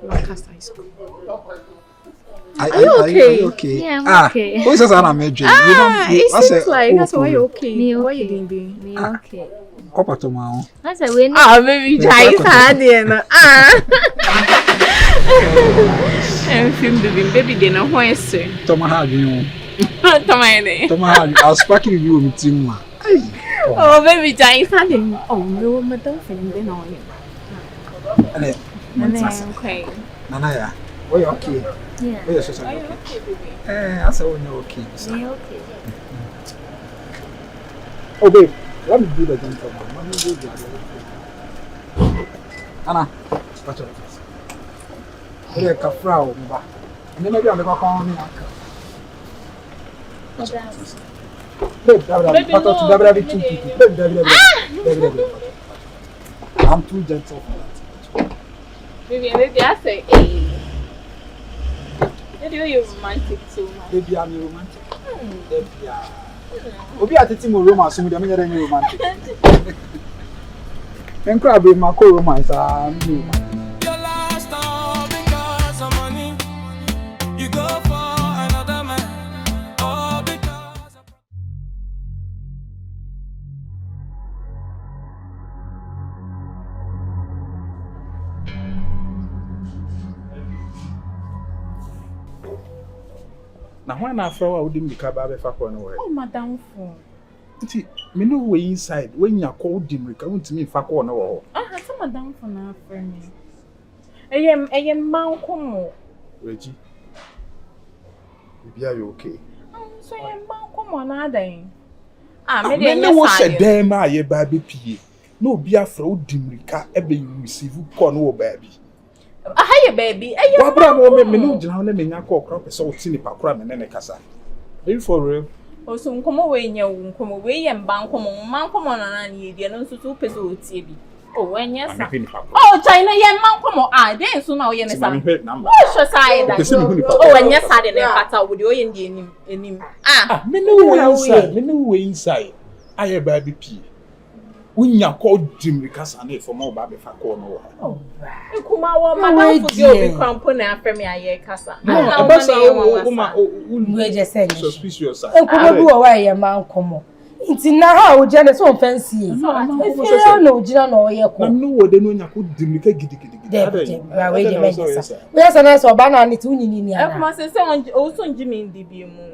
Lancaster is good. Are you okay? Yeah, I'm okay. Who says I'm a dream? It seems like that's why you're okay. Me okay. Why you didn't be? Me okay. Copper tomorrow. That's a win. Baby, Jai Sadian. And film the baby dinner. Why is it? Tomahawk, you. Tomahawk. I was packing you with Tim. Oh, baby, Jai Sadian. Oh, no, my dog feeling the noise. Okay. Nanaya, were you okay? Yeah. Were you so okay? I said, when you're okay. Me okay. Oh, babe, let me do the gentleman. Let me do the Anna, watch out. You're a cafrao, and then maybe I'm going to call me. I'm too gentle for that. Maybe I say, hey. You're romantic too. Baby, I'm romantic. Baby, Obi atete mo romance mu de me nyere nyi romantic. Enkra be ma ko romance ah me. Your last all because of money. You go for another man. All because of Na ho na afra wa wodi mbika ba be fa ko no we. Oh, madam phone. Nti me no we inside when nya ko wodi mbika wontimi fa ko no wo. That's madam phone na afra me. Eyem man komo. Reji. Bibia you okay? So eyem man komo na adan. Me Me no wo shedem ma ye ba be pie. Na obi afra wodi mbika e be receive ko no wo ba bi. Hi, baby. Wa bra mo me no gina na me nya ko okra pese wo ti ni pakora me ne kasa. Are you for real? So nkomo we nya wo nkomo we yem ban komo man komo na ye die no so pese o tie bi. Oh, enye sa. Oh, China yem man komo den so na wo ye ne sa. Oh, sure side that. Oh, enye sa de ne pata wo de o ye ndi enim. Me no we inside. Aye ba bi pie. Unya ko dimri kasa na efo ma ba be fa ko no. Oh. Ikuma wo madam fu de obi krampo na afemi aye kasa. Na ba sa we just say suspicious. Enkumo bi wo wa ye man komo. Nti na ha o je ne so fancy. E no gina na o ye ko. Na no wo de no nya ko dimri ka gidigidi. Ba we de mensa. We say na so ba na ni tu nyini ni ana. E kuma se o so njimi ndi bi mu.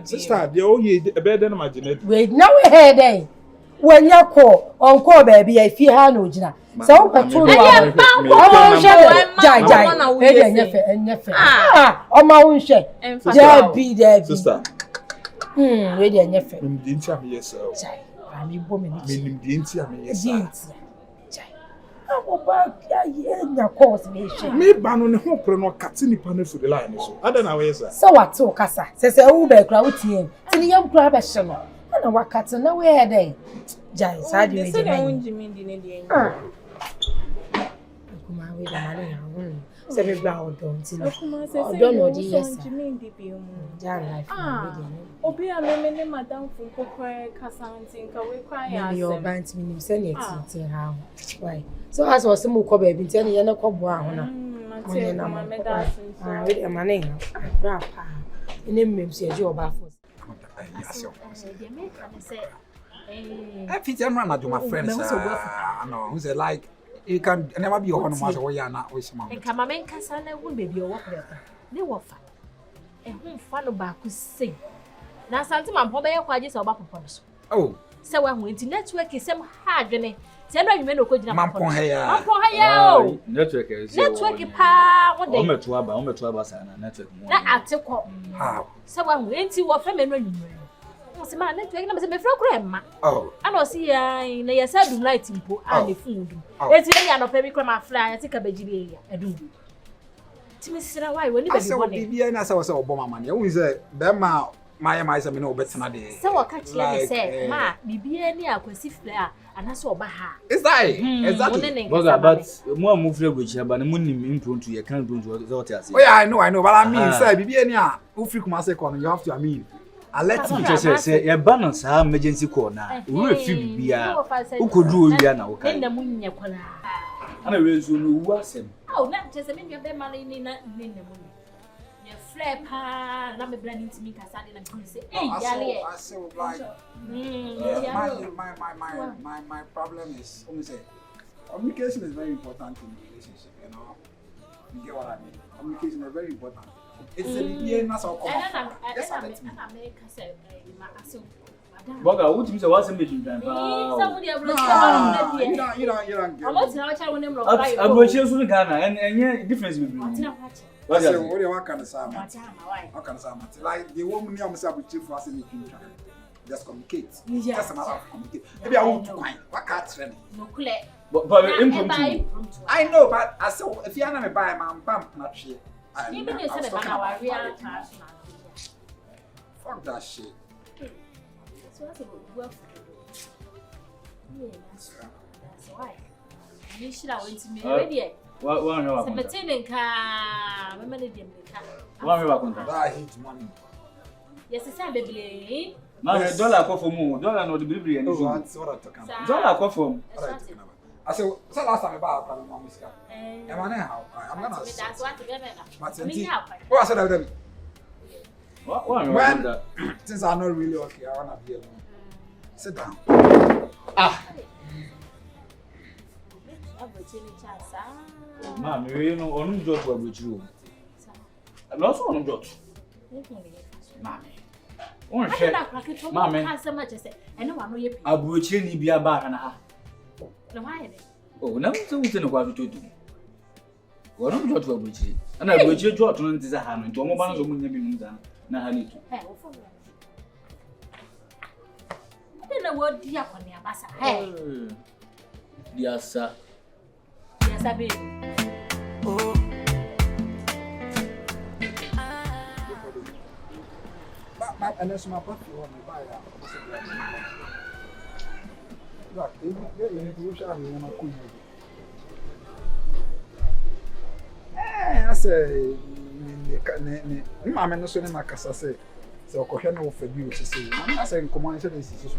Sister, de o ye e be de na imagine. We na we he dey. When you call, uncle baby, I feel her no gina. So, I told you, I'm my own share. Sister, ready and your friend. Didn't tell me yes, sir. I'm a woman. Didn't tell me yes, sir. Your course, me ban on the whole prono catini panel for the line. I don't know, sir. So what talk, Cassa? Says a Uber crowd here. Till the young crab a shimmer. I know what cats no way day. Jai, sad you. kuma we da mane ya ho se me bra odo nti no Kuma se odo no di yes Jimmy ndi bi mu. ja life Obi a me ne madam fun kokore kasanti nka we kwa ya me yo asem. bant me se ne ti ha why so as was mo ko ba bi nti ne ye na ko bo a ho na Mate na me da asem. we da mane ya bra pa ene mmem se je oba fo I fit everyone at my friends. No, who's like you can never be on one way and not with mom. And come on, Cassandra won't be your work. They were fun. And whom follow back who sing. Now, something I'm probably quite just about purpose. Oh, So I'm going to network is some hard journey. Tell you men who could not Mampon here. Network is network pa what they Ometuaba sana network mo. na atiko. How? So I'm going to what family no you. Se ma network na me se me fra kura ma. Oh. Ana o si ya na ya sa du light mpo and the food. Eti na ya no pa bi kura ma fly ati ka beji bi ya adu. Ti me sira why we ni be So bibia na say was oboma man. You say be ma my say me no betina de. Se wa ka kire me say ma bibia ni akwasi fly a anaso oba ha. Is that exactly? But mo am free go chiaba na mo nim impronto ye kan impronto so what you say. Oh yeah, I know, but I mean say bibia ni a u free kuma say you have to I let me just say ye balance ha emergency call na. We fi bibia. Ukodu owia na wo kai. Na munye kola. Ana we so no wu asem. Oh, na just me be ma ni na munye. Ye flare pa na me brand into me kasade na go say eh yale. I say like my problem is say communication is very important in a relationship, you know. You get what I mean? Communication is very important. It's a BBA na so come. Yes, I make say ma aso. Boga, what you say was meeting time. Somebody You don't get. I'm not tell when them I go share so Ghana and difference between. What do you want to say? How can I say? Like the woman you say about chief was making try. Just communicate. Just a matter of communicate. Maybe I want to find what can't training. No clear. But impromptu. I know, but I saw if you are not buy man bump not shit. Even you said about our real fuck that shit. So that's work. Yeah, that's why. You should have went to me already. What no about? Semetin ka, me many dem ka. What me about? I hate money. Yes, it's a baby. Man, dollar ko for mu, dollar no the baby and so what I talking about. Dollar ko for. I said, so last time about I'm how I'm gonna. That's what together now. What I said of them. What? Since I'm not really okay, I wanna be alone. Sit down. Ma'am, you know, on jot wa buchiru. No so on jot. Ma'am. On she. Ma'am. Abuchi ni bia ba kana ha. No why? Oh, na so wuti ne kwa tutu. Wonu jot wa buchi. Ana abuchi jot no ntiza ha no. Nto mo ba no so munya bi nza na ha ni tu. Na wo dia kwa ni abasa. Hey. Diasa. Diasa be. Oh. And that's my butt you want to buy that. Look, you shall be on a cool. I say, Mamma, no sooner my casa say, so Cohen for you to say, I say, come on, I said, this is so.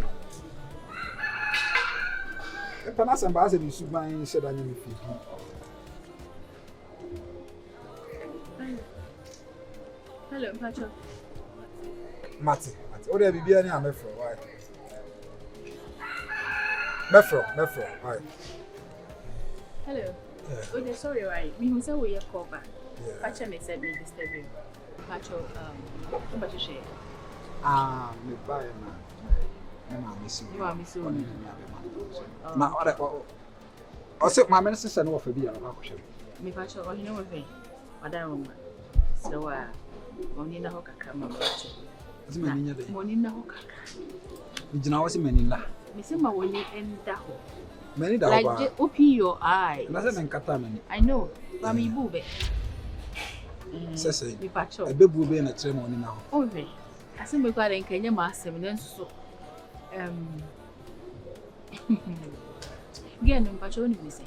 The Panas ambassador is my said, I need to Hello, Pacho. Mati, what have you been here? Mefro, why? Mefro, why? Hello. Oh, sorry, right? We must say we are covered. Pacho may said me disturbing. Pacho, what to share? Me buy na missing. You are missing. Na o se my minister no for be na ko me Pacho, oh, you know what? Madam, so money na ho kakra ma Pacho. Money na ho kakra. Njina wo se mani la. Me say ma woni enda ho. Many da ba. Like open your eye. Na say nkata mani. I know. Ba me bu be. Say. Me Pacho. E be bu be na kire money na ho. Oh we. Asem be kwa den kanya ma asem na nso. Again, me Pacho ni me say.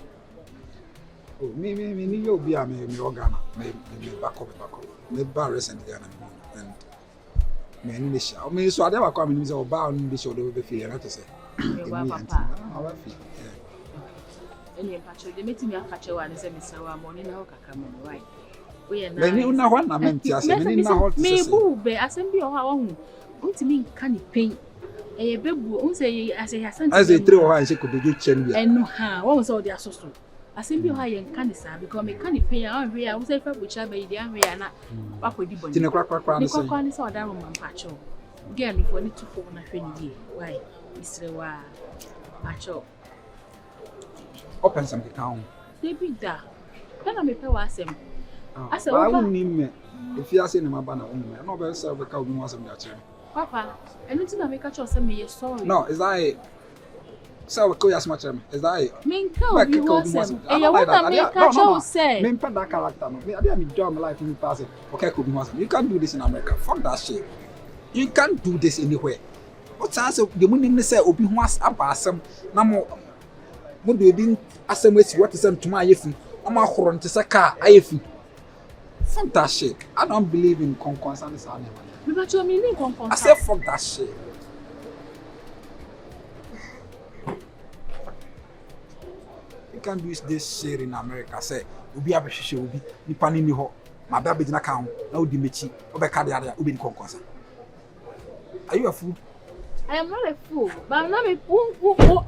Oh, me, you'll be a me organ, me back up. Me bar recently, and me in the show. Me so I never come in the bar in the show, they will be feeling, not to say. Any patch, they meet me a patch one is a Mr. Morning, no, come right. We are not one, I meant to say, me boo, be assembly or how long. Go to me, can you paint? A baby, say, as a throw her, she could be good champion. And no, what was all the associate? Assembly high and canisa, because me can't pay out here. I was a which I made the area and up with the body. In a crack, I saw that woman patcho. Get me for 2 4 years. Why, Mr. Patcho. Open some account. They be that. Can I make a him? I said, I wouldn't need me. If you are saying my banner, I'm not very sorry because we want some that. Papa, anything I make a choice, me sorry. No, is that so we as much is that mean count you want some. And you want to make a choice say. Me put that character. Me I didn't job my life in pass. Okay, could be more. You can't do this in America. Fuck that shit. You can't do this anywhere. What's answer the money say obi ho abasem na mo do bi asem wesi what is to my yefu. Am ahoro nte say car ayefu. Fuck that shit. I don't believe in concern this animal. But you mean concern? I say fuck that shit. You can't do this shit in America. Say, Ubi Abeshe Ubi, Nipani Niho, my baby in account, no Dimechi, Obecadia, Ubi Concosa. Are you a fool? I am not a fool, but I'm not a fool.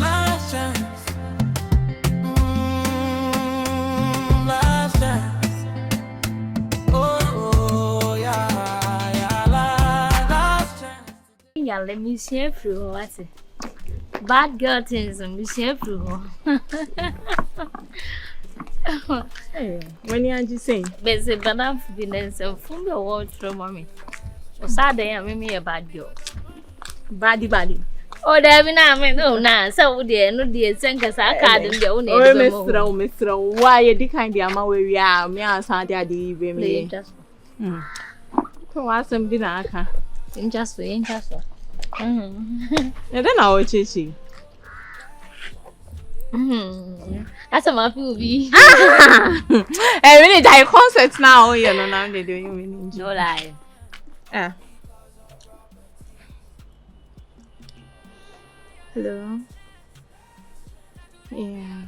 Last chance. Last chance. Oh, yeah, last chance. Yeah, let me share through what bad girl things and we share through. When you are just saying, there's a banana business and from the world from mommy. So sad I am me a bad girl. Body. Oh, there be now, no, nah, so dear, no dear, send us our card in the own. Oh, Mr. Why you decline the amount where we are? Me and Sandy are the even. So, ask them dinner. In just way, and then I'll chichi. That's a map movie. I really die concerts now. You know, now they're doing no lie. Hello. Yeah.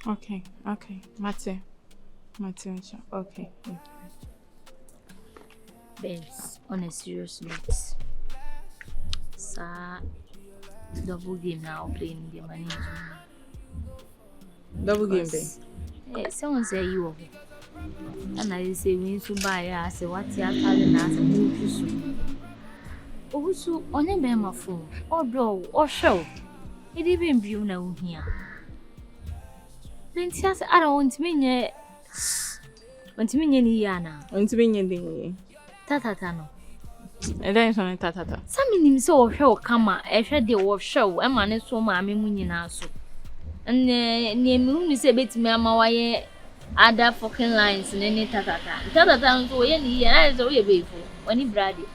Okay. Mate. Okay. Babes, on a serious note, sir, double game now playing the money. Double game, babe. Someone say you and I say we need to buy. I say what's your talent? I say move soon. Also, on a bema phone, or blow, or show. It even be now here. Then says I don't want me any yana. Want to be any Tatano. And then something tatata. Some in him so show come a shed the war show, and man is so mammy winning also. And near moon is a bit me my other fucking lines in any tatata. Tatata so any and I so beautiful when he brady.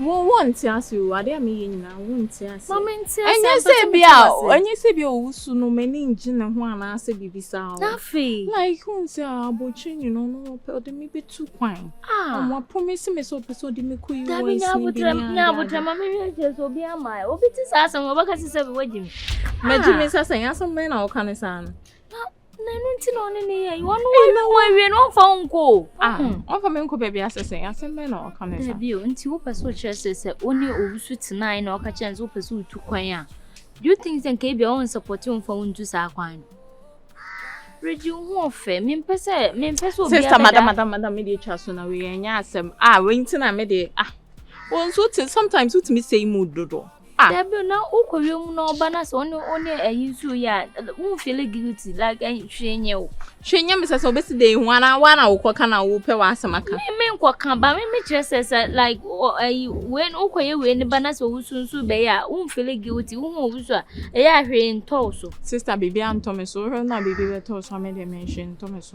Won't ask you, are there me now? Won't ask. Moment, and you say be out, and you say be all soon, no many engine and one answer be sound. Nothing like who say about chin, you know, no, but they may be too fine. What promising me so so the make you now, but I'm a just will be a mile. What is us and what can you say? Wedding? Imagine me saying, some men or can son. No, you want to we no phone call. Offer me baby assessing, I send men or can you until pursue churches only over sweet 9 or catchings who pursue to choir. Do you think then can be on supporting phone to Sarquine? Read you more fair, mean sister, madam, media chasson away and yes, winter I made it. One so sometimes with me say mood dodo. Debbie, now, Uncle, you know, Banas only a use ya, won't feel guilty like I train you. Shenya Mrs. Obesity, 1 hour, Kokana, Whoopе, Wasamaka. Me, Kwakamba, me just says like when Uncle, when the Banas will soon be ya, won't feel guilty, won't a in Toso. Sister Bibi and Thomas, or her now, Bibi, told I made a mention, Thomas.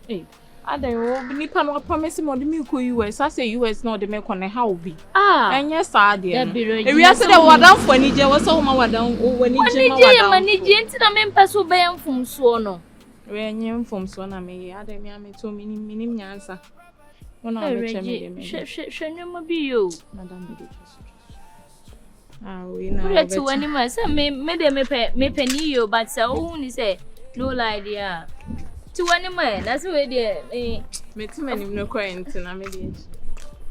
Hey. I don't nipa no promise mo de me ko US. I say US no de me ko ne how be. And yes, I dear. If we are say the wadan for ni je, we so ma wadan o wani je ma wadan. Mani je ntina me mpaso be mfum so no. We nyem mfum so na me ya de me am to minim nyansa. Wona me che me de me. Hwenwem bi yo. Madam be we na. We to wani ma say me de me pani yo but say o ni say no lie there. To any man, that's where they me too many no coins and I'm idiot.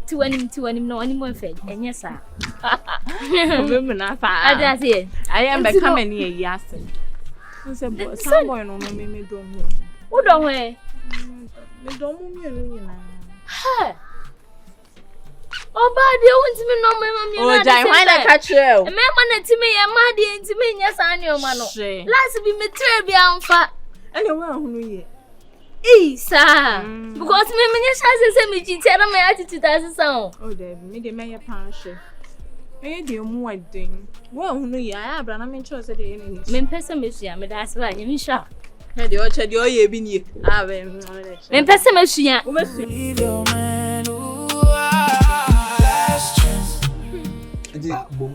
To any no any more fed, and yes, sir. Women are fine. I am becoming near Yasin. Some boy no me don't know. Who don't wear? Me don't know. Ha! Oh, bad, you want to me no, mamma. Oh, die, why not catch you? A man to me, a muddy and to me, yes, I know, man. Last be material fat. Anyway, who ye? Sir, because me say me tell my attitude as a sound. Oh, they made a mayor panche. Eh, dear, more thing. Well, who know ya? I have been chosen the enemy. Men pessimism, me that's why you shot. Had the orchard, your ye been ye. I mean, men pessimism. Leave your man who last chance.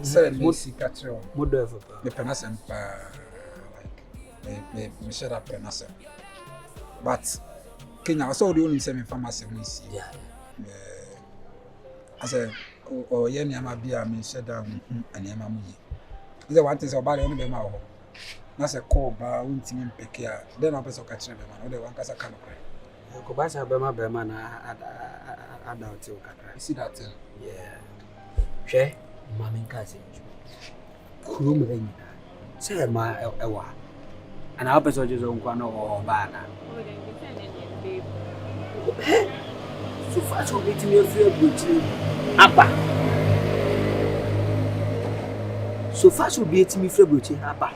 Say music catro. Model Me penasem like me shut up penasem. But Kenya also the only same pharmacy we see. Yeah. As a or yen yama bia me shut down and yama muyi. Is the one thing about only be ma ho. Na se call ba untimi mpeke a then na person catch be man. O de wan kasa kan kra. Ko ba sa be ma na ada oti o kakra. You see that thing? Yeah. Hwe mama nka se nju. Kuro me nyina. Se ma ewa. Ana a person just on kwa no o ba na. So far so bit me free buti apa. So far so bit me free buti apa.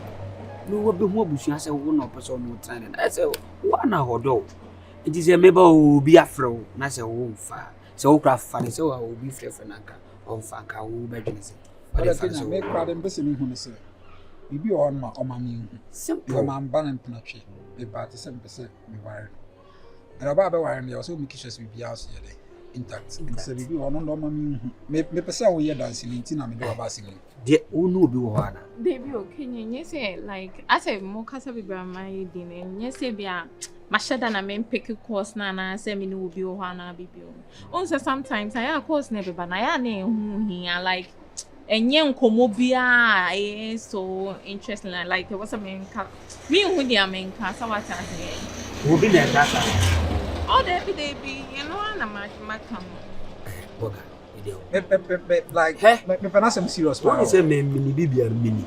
No wo be ho abusu ase wo no person no tran na ase wo na hodo. It is a member obi afro na se wo mfa. Se wo kra fa ne se wo obi free na nka on fa nka wo be dwene se. But Kenya make crowd them be me hu ne se. Bibi on ma o ma me hu. Simple. You man ban na twe. Be ba te 7% me wire. And about wire me also make sure bibi house here intact. Se bibi on no ma me hu. Me pesa wo ye dance ni nti na me do aba singing. De unu obi wo ana. Baby okay nye say like I say mo kasa bibra my din nye say bia mashada na me pick course na say me no obi wo ana bibi o. On say sometimes I course na be ba na ya na hu hia like enye nkomo bia so interesting like what's a me hu dia me nka so what I say. Obi na data. Oh they be you know na ma come. Boga. Like me penasem serious. What is a mini bibia mini?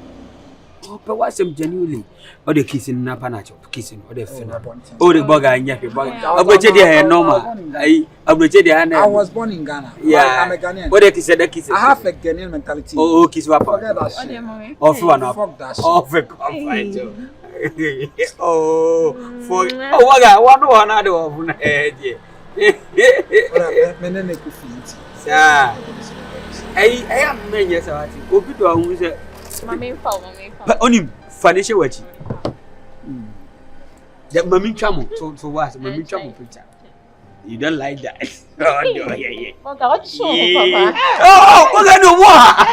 Oh, but what's some genuinely? Or the kissing na panacho, kissing or the finna. Oh, the bugger and yappy bugger. I was born in Ghana. Yeah, I'm a Ghanaian. What the said the kiss? I have a Ghanaian mentality. Oh, kiss what? Forget that shit. Off one up. Fuck that shit. Off a complaint. Oh, for one other one. Menene kufiti. Yeah. I am many years old. Obi to who say Mommy. But only financial watch. That mommy chamo to what? Mommy chamo picture. You don't like that. Oh, no, yeah. Okay, what show, Papa? Oh, what I know what?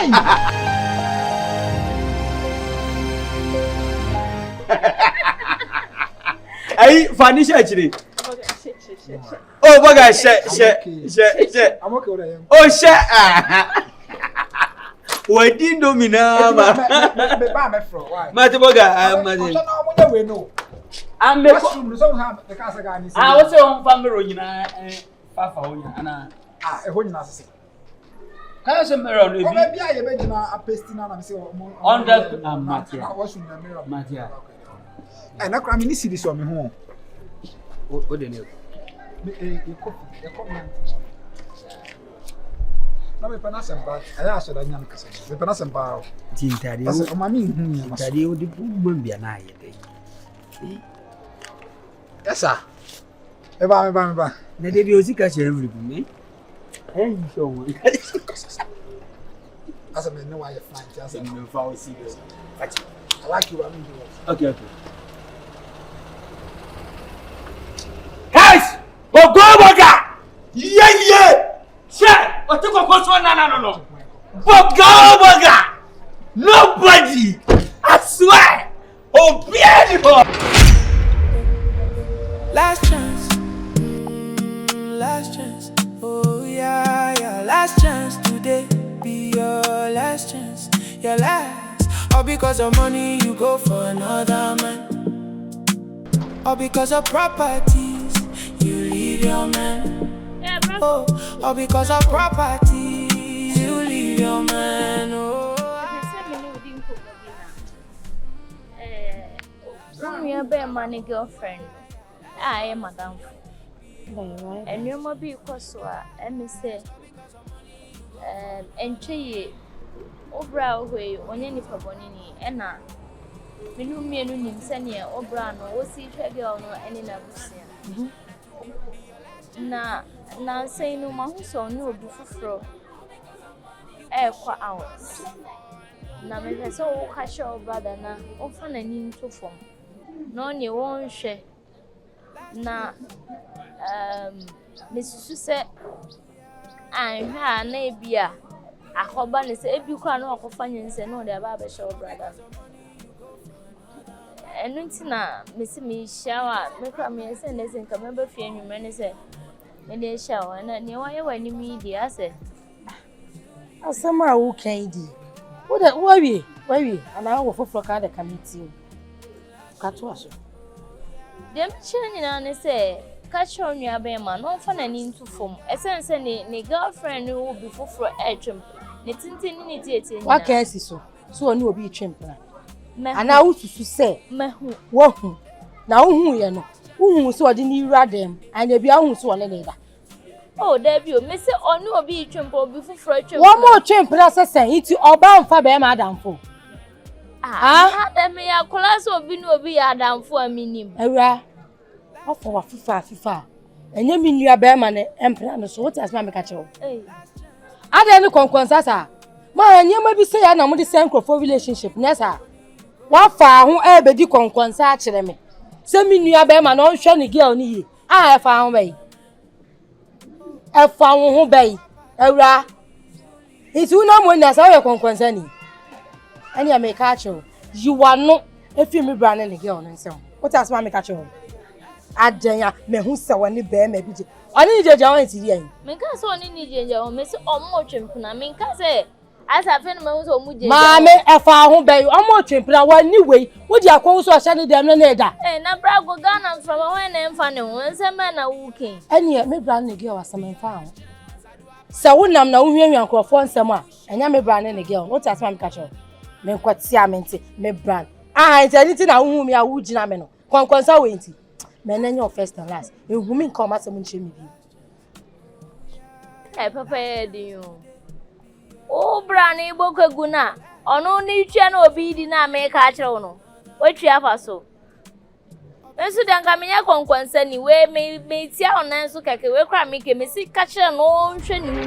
Hey, financial actually. Oh, baga shit. I'm okay with him. Oh, shit. Why didn't know me now? Mate boga, I'm I was on family Papa ana ehonyi na asese ka se mero no bi o be bia ye be gina apestina na me se on the matia matia na kra me ni sidi so me ho o de ne e ko Na me pena semba. Aya aso da nyam kasa. Me pena semba. Ti ntade. Asa o mami hu nya maso. Ntade o di bu bia na aye dey. Yes sir. Me ba. Na dey bi o sika chere every bu me. Eh show one. Asa me no why fine. Asa me no fa o serious. I like you, I'm Okay. Guys, go boga. Yeah. Share. What take on so no. Boga. Nobody. I swear. Oh, beautiful. Last chance. Last chance. Oh yeah. Last chance today. Be your last chance. Your last. Or because of money you go for another man. Or because of properties you leave your man. Yeah, bro. Oh, or because of properties you leave your man. Oh. Some your bear money girlfriend. I am madam. And you might be Koswa, and me say, and Chay. Obra we onye nipa bonini ena menu mienu nim sene obra no wo si hwe girl no ene na busia na sei no ma hu so no obi fufuro kwa out na me pese wo ka show brother na o fa na ni nto fom no ne won hwe na mesusu se anhwa na ebia akoba ne se ebi kwa na akofa nyense no de aba show brother enu ntina mesi me shawa me kwa me se ne se nka me ba fie nwuma ne se me de shawa na ne wa ye wani mi di ase asama wo kan di wo de wawie ana wo foforo ka de committee ka to aso dem chini na ne se ka show nua be ma no fa na ni ntu fom esense ne girlfriend wo bi foforo etwem ne tintin ni tietie ni wa ka si so oni obi twempra ana wo susu se mehu wo hu na wo hu ye no wo hu so odi ni wura dem anya bia hu so one ne da oh Debbie me se oni obi twempra obi foforo twempra wo mo twempra sesen iti oba mfa be ma adamfo dem ya class obi no obi ya adamfo aminim awura ofo wa fifa enye mi nua be ma ne empra no so what as ma me ka chewo ada ni konkonsasa ma enye ma bi se ya na mo di senkrofo relationship nesa wa fa ho e be di konkonsa a kire me se mi nua be ma no hwe ni girl ni yi e fa ho be e fa ho be awura itu na mo na sa we konkonsa ni ani ya me ka chewo you are no efi mi bra ne girl no nsem what as ma me ka chewo adanya me hu se woni be ma bi je oni jeje won ti ri me ka so oni ni jeje o me se omo twempuna me ka se asa fe no me hu so mu jeje ma me e fa ho be omo twempuna woni we wo di akon so hye ne dem ne da na bra go Ghana from when na emfa ne ho nse me na wukin ani me bra ne girl asem emfa ho se wo nam na wo hwianhwan krofo nsem a enya me bra ne girl what as ma me ka cho me nkwati amenti me bra nti na wo hu me a wo gina me no konkonsa we nti me na your first and last ehu mi nka o masem nche me bi papa e di yo o bra na igbokegu na onu ni twa na obi di na me ka kire wo no watwi afa so ensu de nka menya konkonsa ni we me tia onan so keke we kra me ke me si ka kire no nhwe ni hu